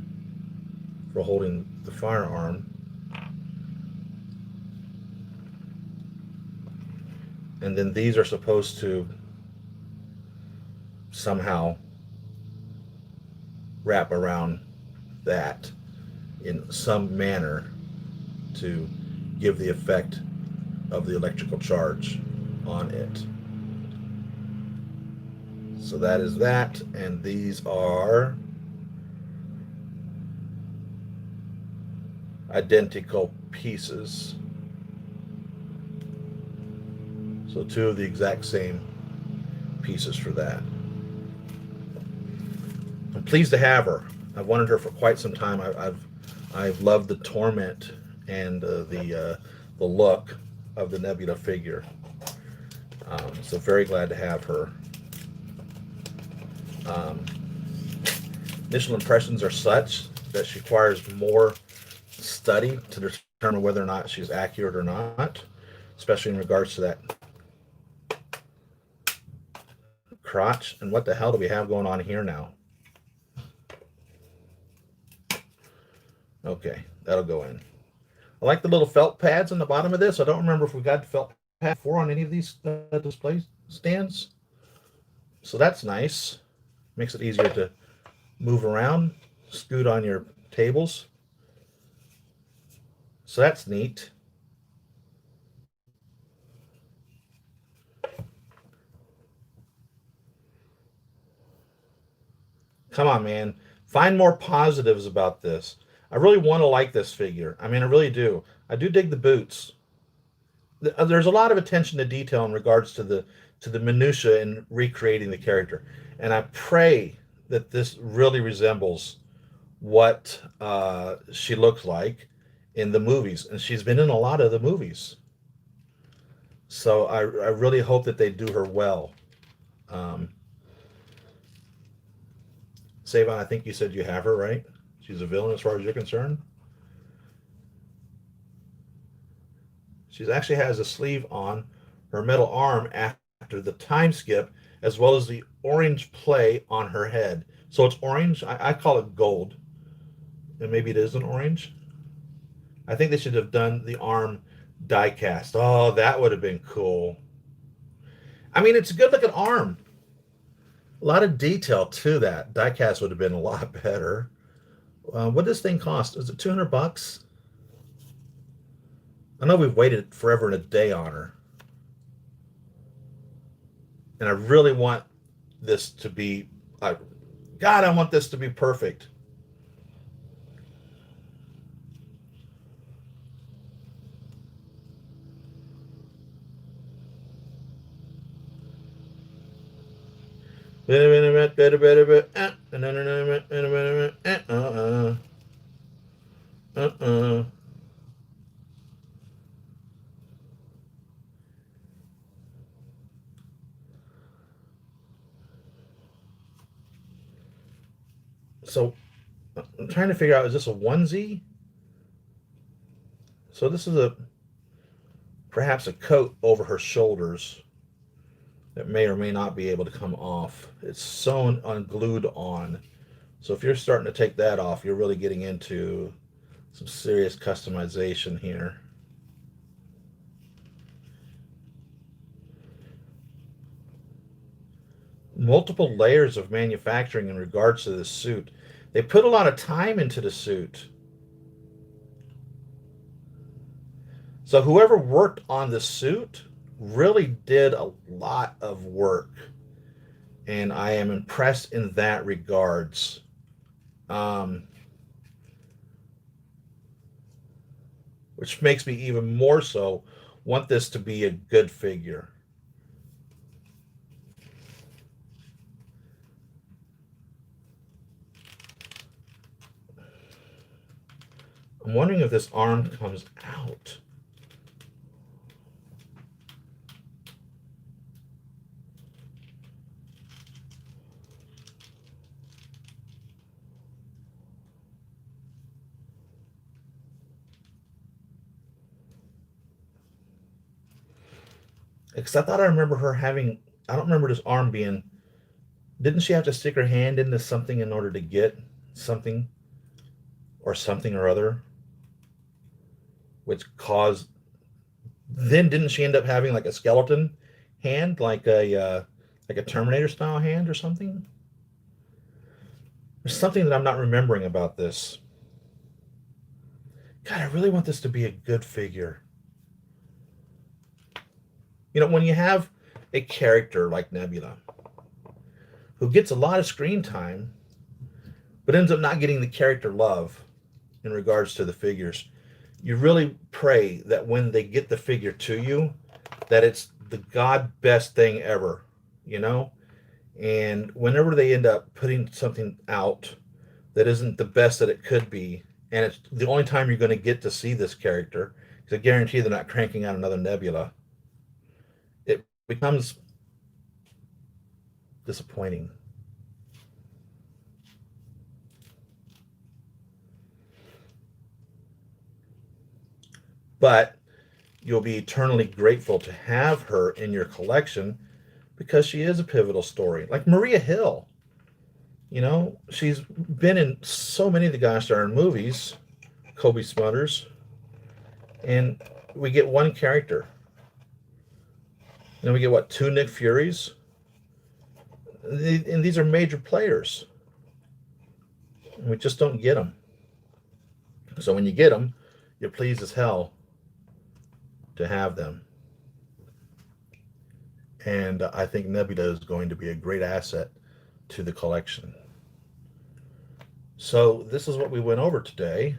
for holding the firearm. And then these are supposed to somehow wrap around that in some manner to give the effect of the electrical charge on it. So that is that, and these are identical pieces. So 2 of the exact same pieces for that. I'm pleased to have her. I've wanted her for quite some time. I've loved the torment and the look of the Nebula figure. So very glad to have her. Initial impressions are such that she requires more study to determine whether or not she's accurate or not, especially in regards to that crotch. And what the hell do we have going on here now? Okay, that'll go in. I like the little felt pads on the bottom of this. I don't remember if we got felt pads before on any of these display stands. So that's nice. Makes it easier to move around, scoot on your tables. So that's neat. Come on, man. Find more positives about this. I really want to like this figure. I mean, I really do. I do dig the boots. There's a lot of attention to detail in regards to the minutia in recreating the character, and I pray that this really resembles what she looks like in the movies, and she's been in a lot of the movies. So I really hope that they do her well. Um, Savon, I think you said you have her, right? She's a villain as far as you're concerned. She actually has a sleeve on her metal arm after the time skip, as well as the orange play on her head. So it's orange. I call it gold, and maybe it isn't orange. I think they should have done the arm die cast. Oh, that would have been cool. I mean, it's a good looking arm. A lot of detail to that. Die cast would have been a lot better. What does this thing cost? Is it $200? I know we've waited forever and a day on her. And I really want this to be, God, I want this to be perfect. So I'm trying to figure out, is this a onesie? So this is a perhaps a coat over her shoulders that may or may not be able to come off. It's sewn unglued on. So if you're starting to take that off, you're really getting into some serious customization here. Multiple layers of manufacturing in regards to this suit. They put a lot of time into the suit. So whoever worked on the suit really did a lot of work, and I am impressed in that regards. Um, which makes me even more so want this to be a good figure. I'm wondering if this arm comes out. Because I thought I remember her having, I don't remember this arm being, didn't she have to stick her hand into something in order to get something or something or other? Which caused, then didn't she end up having like a skeleton hand, like a Terminator style hand or something? There's something that I'm not remembering about this. God, I really want this to be a good figure. You know, when you have a character like Nebula who gets a lot of screen time, but ends up not getting the character love in regards to the figures, you really pray that when they get the figure to you, that it's the god best thing ever, you know? And whenever they end up putting something out that isn't the best that it could be, and it's the only time you're going to get to see this character, because I guarantee they're not cranking out another Nebula, it becomes disappointing. But you'll be eternally grateful to have her in your collection because she is a pivotal story. Like Maria Hill, you know, she's been in so many of the gosh darn movies, Kobe Smulders, and we get one character. And we get what, two Nick Furies? And these are major players. And we just don't get them. So when you get them, you're pleased as hell to have them. And I think Nebula is going to be a great asset to the collection. So this is what we went over today.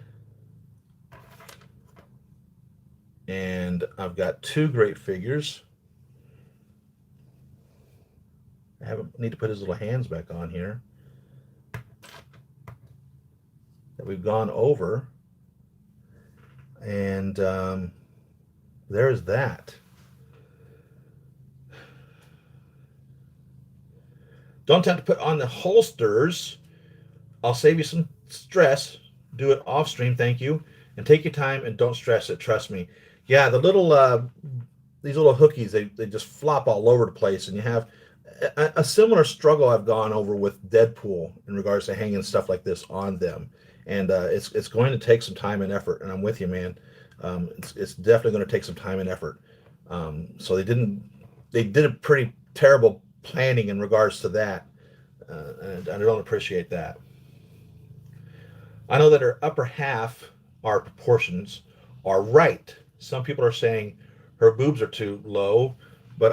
And I've got two great figures. Need to put his little hands back on here. That we've gone over. And there's that. Don't attempt to put on the holsters. I'll save you some stress. Do it off stream, thank you. And take your time and don't stress it, trust me. Yeah, the little these little hookies, they just flop all over the place, and you have a similar struggle I've gone over with Deadpool in regards to hanging stuff like this on them. And it's going to take some time and effort, and I'm with you, man. It's definitely going to take some time and effort. So they did a pretty terrible planning in regards to that, and I don't appreciate that. I know that her upper half, our proportions, are right. Some people are saying her boobs are too low, but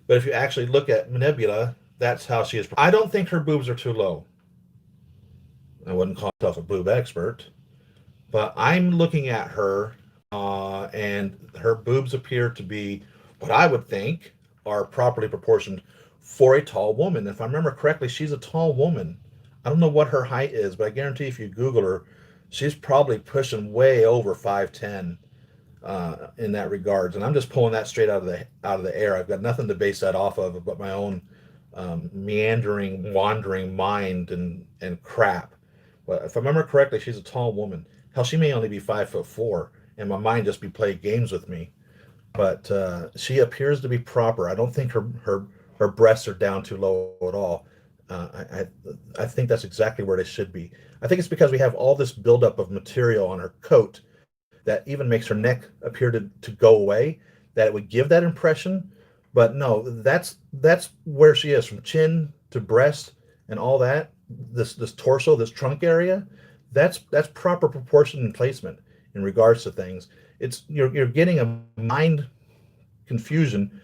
if you actually look at Nebula, that's how she is. I don't think her boobs are too low. I wouldn't call myself a boob expert, but I'm looking at her, and her boobs appear to be what I would think are properly proportioned for a tall woman. If I remember correctly, she's a tall woman. I don't know what her height is, but I guarantee if you Google her, she's probably pushing way over 5'10", in that regards. And I'm just pulling that straight out of the air. I've got nothing to base that off of but my own meandering, wandering mind and crap. But if I remember correctly, she's a tall woman. Hell, she may only be 5'4", and my mind just be playing games with me. But she appears to be proper. I don't think her breasts are down too low at all. I think that's exactly where they should be. I think it's because we have all this buildup of material on her coat that even makes her neck appear to go away, that it would give that impression. But no, that's where she is, from chin to breast and all that. This torso, this trunk area, that's proper proportion and placement in regards to things. It's you're getting a mind confusion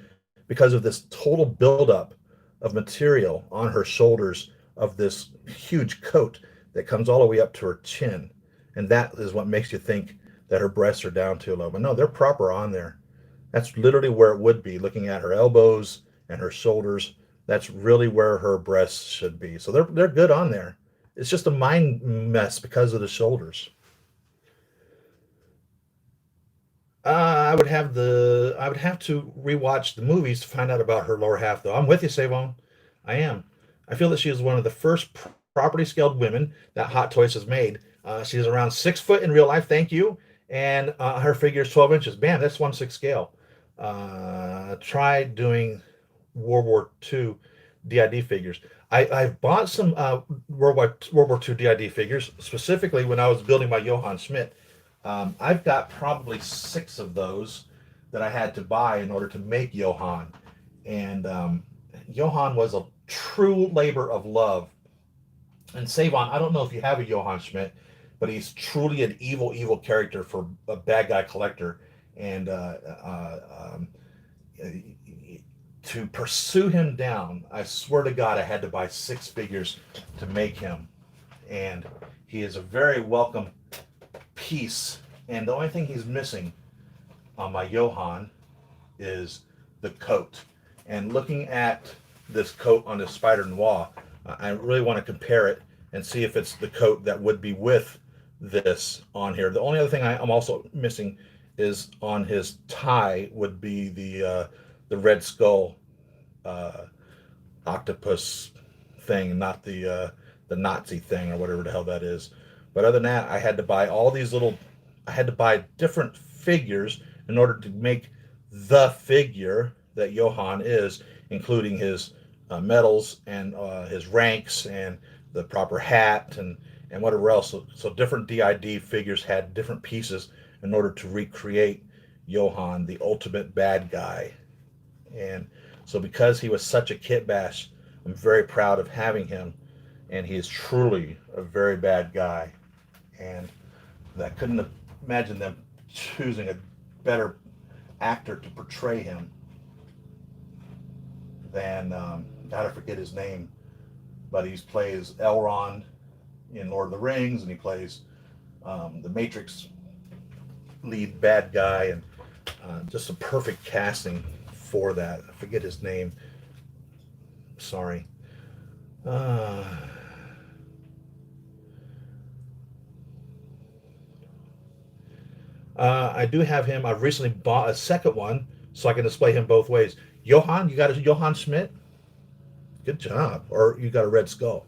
because of this total buildup of material on her shoulders of this huge coat that comes all the way up to her chin. And that is what makes you think that her breasts are down too low. But no, they're proper on there. That's literally where it would be. Looking at her elbows and her shoulders, that's really where her breasts should be. So they're good on there. It's just a mind mess because of the shoulders. I would have to rewatch the movies to find out about her lower half, though. I'm with you, Savon. I am. I feel that she is one of the first properly scaled women that Hot Toys has made. She's around 6 foot in real life, thank you, and her figure is 12 inches. Bam, that's 1/6 scale. Try doing World War II DID figures. I've bought some World War II DID figures, specifically when I was building my Johann Schmidt. I've got probably 6 of those that I had to buy in order to make Johann. And Johann was a true labor of love. And Savon, I don't know if you have a Johann Schmidt, but he's truly an evil, evil character for a bad guy collector. And to pursue him down, I swear to God, I had to buy 6 figures to make him. And he is a very welcome piece, and the only thing he's missing on my Johann is the coat. And looking at this coat on this Spider Noir, I really want to compare it and see if it's the coat that would be with this on here. The only other thing I'm also missing is on his tie would be the Red Skull octopus thing, not the Nazi thing or whatever the hell that is. But other than that, I had to buy I had to buy different figures in order to make the figure that Johann is, including his medals and his ranks and the proper hat and whatever else. So different DID figures had different pieces in order to recreate Johann, the ultimate bad guy. And so because he was such a kit bash, I'm very proud of having him, and he is truly a very bad guy. And I couldn't imagine them choosing a better actor to portray him than, gotta forget his name, but he plays Elrond in Lord of the Rings, and he plays the Matrix lead bad guy, and just a perfect casting for that. I forget his name. Sorry. I do have him. I've recently bought a second one so I can display him both ways. Johann, you got a Johann Schmidt? Good job. Or you got a Red Skull.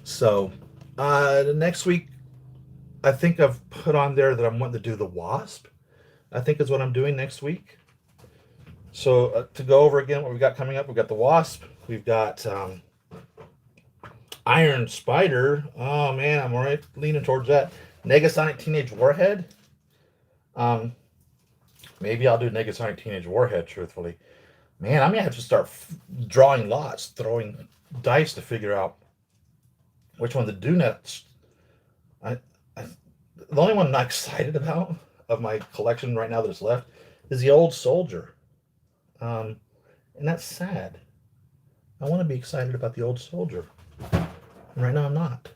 So the next week, I think I've put on there that I'm wanting to do the Wasp. I think is what I'm doing next week. So to go over again what we've got coming up, we've got the Wasp. We've got Iron Spider. Oh man, I'm already leaning towards that. Negasonic Teenage Warhead. Maybe I'll do Negasonic Teenage Warhead, truthfully. Man, I'm going to have to start drawing lots, throwing dice to figure out which one to do next. The only one I'm not excited about of my collection right now that's left is the Old Soldier. And that's sad. I want to be excited about the Old Soldier. And right now I'm not.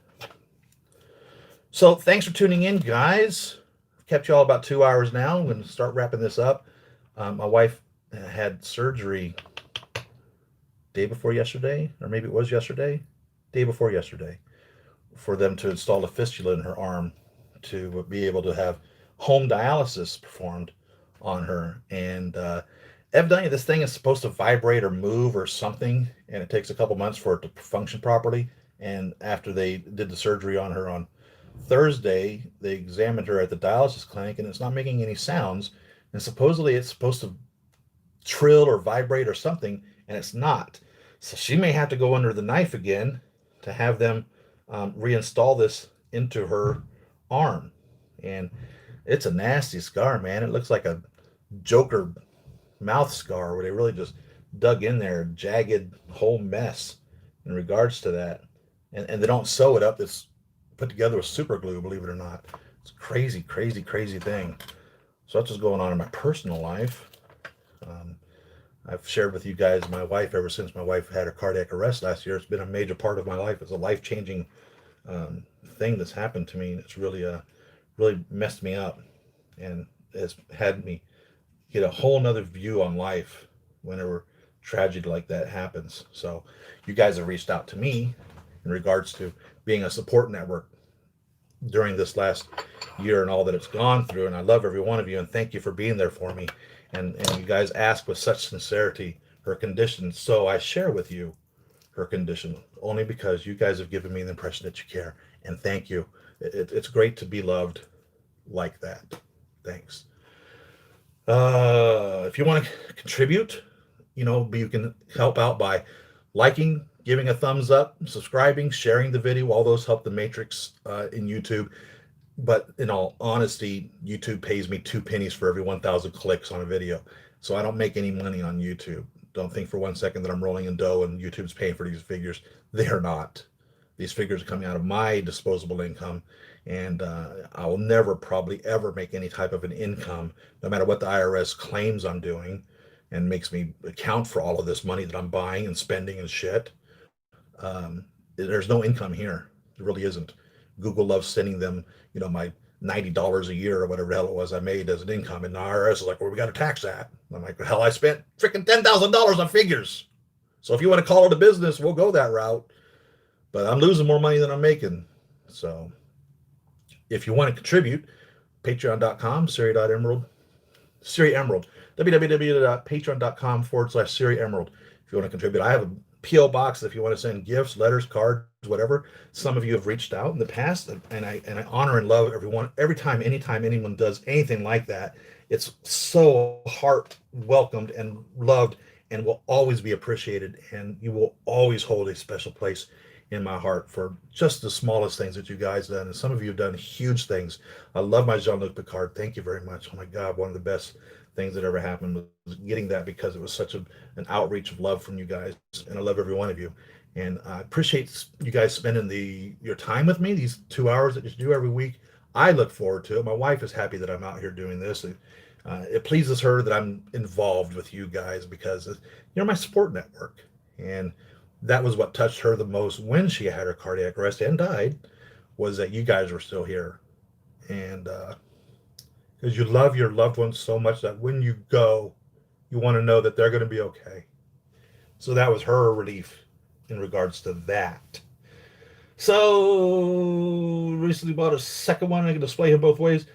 So thanks for tuning in, guys. I've kept you all about 2 hours now. I'm going to start wrapping this up. My wife had surgery day before yesterday, or maybe it was yesterday, day before yesterday, for them to install a fistula in her arm to be able to have home dialysis performed on her. And evidently this thing is supposed to vibrate or move or something, and it takes a couple months for it to function properly. And after they did the surgery on her on Thursday, they examined her at the dialysis clinic, and it's not making any sounds. And supposedly it's supposed to trill or vibrate or something, and it's not. So she may have to go under the knife again to have them reinstall this into her arm. And it's a nasty scar, man. It looks like a Joker mouth scar where they really just dug in there, jagged whole mess in regards to that. And they don't sew it up. It's put together with super glue, believe it or not. It's a crazy, crazy, crazy thing. So that's what's going on in my personal life. I've shared with you guys my wife ever since my wife had her cardiac arrest last year. It's been a major part of my life. It's a life-changing thing that's happened to me. It's really really messed me up, and has had me get a whole nother view on life whenever tragedy like that happens. So you guys have reached out to me in regards to being a support network during this last year and all that it's gone through. And I love every one of you, and thank you for being there for me. And you guys ask with such sincerity her condition. So I share with you her condition only because you guys have given me the impression that you care. And thank you. It's great to be loved like that. Thanks. If you want to contribute, you can help out by liking, giving a thumbs up, subscribing, sharing the video. All those help the Matrix in YouTube. But in all honesty, YouTube pays me 2 pennies for every 1,000 clicks on a video. So I don't make any money on YouTube. Don't think for 1 second that I'm rolling in dough and YouTube's paying for these figures. They are not. These figures are coming out of my disposable income. And I will never probably ever make any type of an income, no matter what the IRS claims I'm doing and makes me account for all of this money that I'm buying and spending and shit. There's no income here. There really isn't. Google loves sending them, my $90 a year or whatever the hell it was I made as an income. And the IRS is like, well, we got to tax that. I'm like, hell, I spent freaking $10,000 on figures. So if you want to call it a business, we'll go that route. But I'm losing more money than I'm making. So if you want to contribute, patreon.com, Siri.Emerald, Siri Emerald, www.patreon.com/Siri Emerald. If you want to contribute, I have a P.O. box if you want to send gifts, letters, cards, whatever. Some of you have reached out in the past, and I honor and love everyone. Every time, anytime anyone does anything like that, it's so heart welcomed and loved, and will always be appreciated. And you will always hold a special place in my heart for just the smallest things that you guys done. And some of you have done huge things. I love my Jean-Luc Picard. Thank you very much. Oh my God, one of the best things that ever happened was getting that, because it was such an outreach of love from you guys. And I love every one of you. And I appreciate you guys spending your time with me, these 2 hours that you do every week. I look forward to it. My wife is happy that I'm out here doing this. It pleases her that I'm involved with you guys, because you're my support network. And that was what touched her the most when she had her cardiac arrest and died, was that you guys were still here. And because you love your loved ones so much that when you go, you want to know that they're going to be okay. So that was her relief in regards to that. So recently bought a second one. I can display him both ways.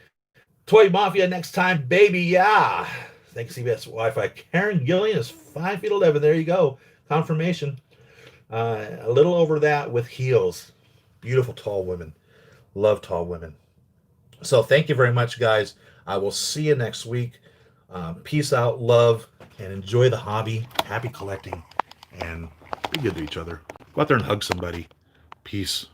Toy Mafia next time, baby, yeah. Thanks, CBS Wi-Fi. Karen Gillian is 5'11". There you go. Confirmation. A little over that with heels. Beautiful tall women. Love tall women. So thank you very much, guys. I will see you next week. Peace out, love, and enjoy the hobby. Happy collecting, and be good to each other. Go out there and hug somebody. Peace.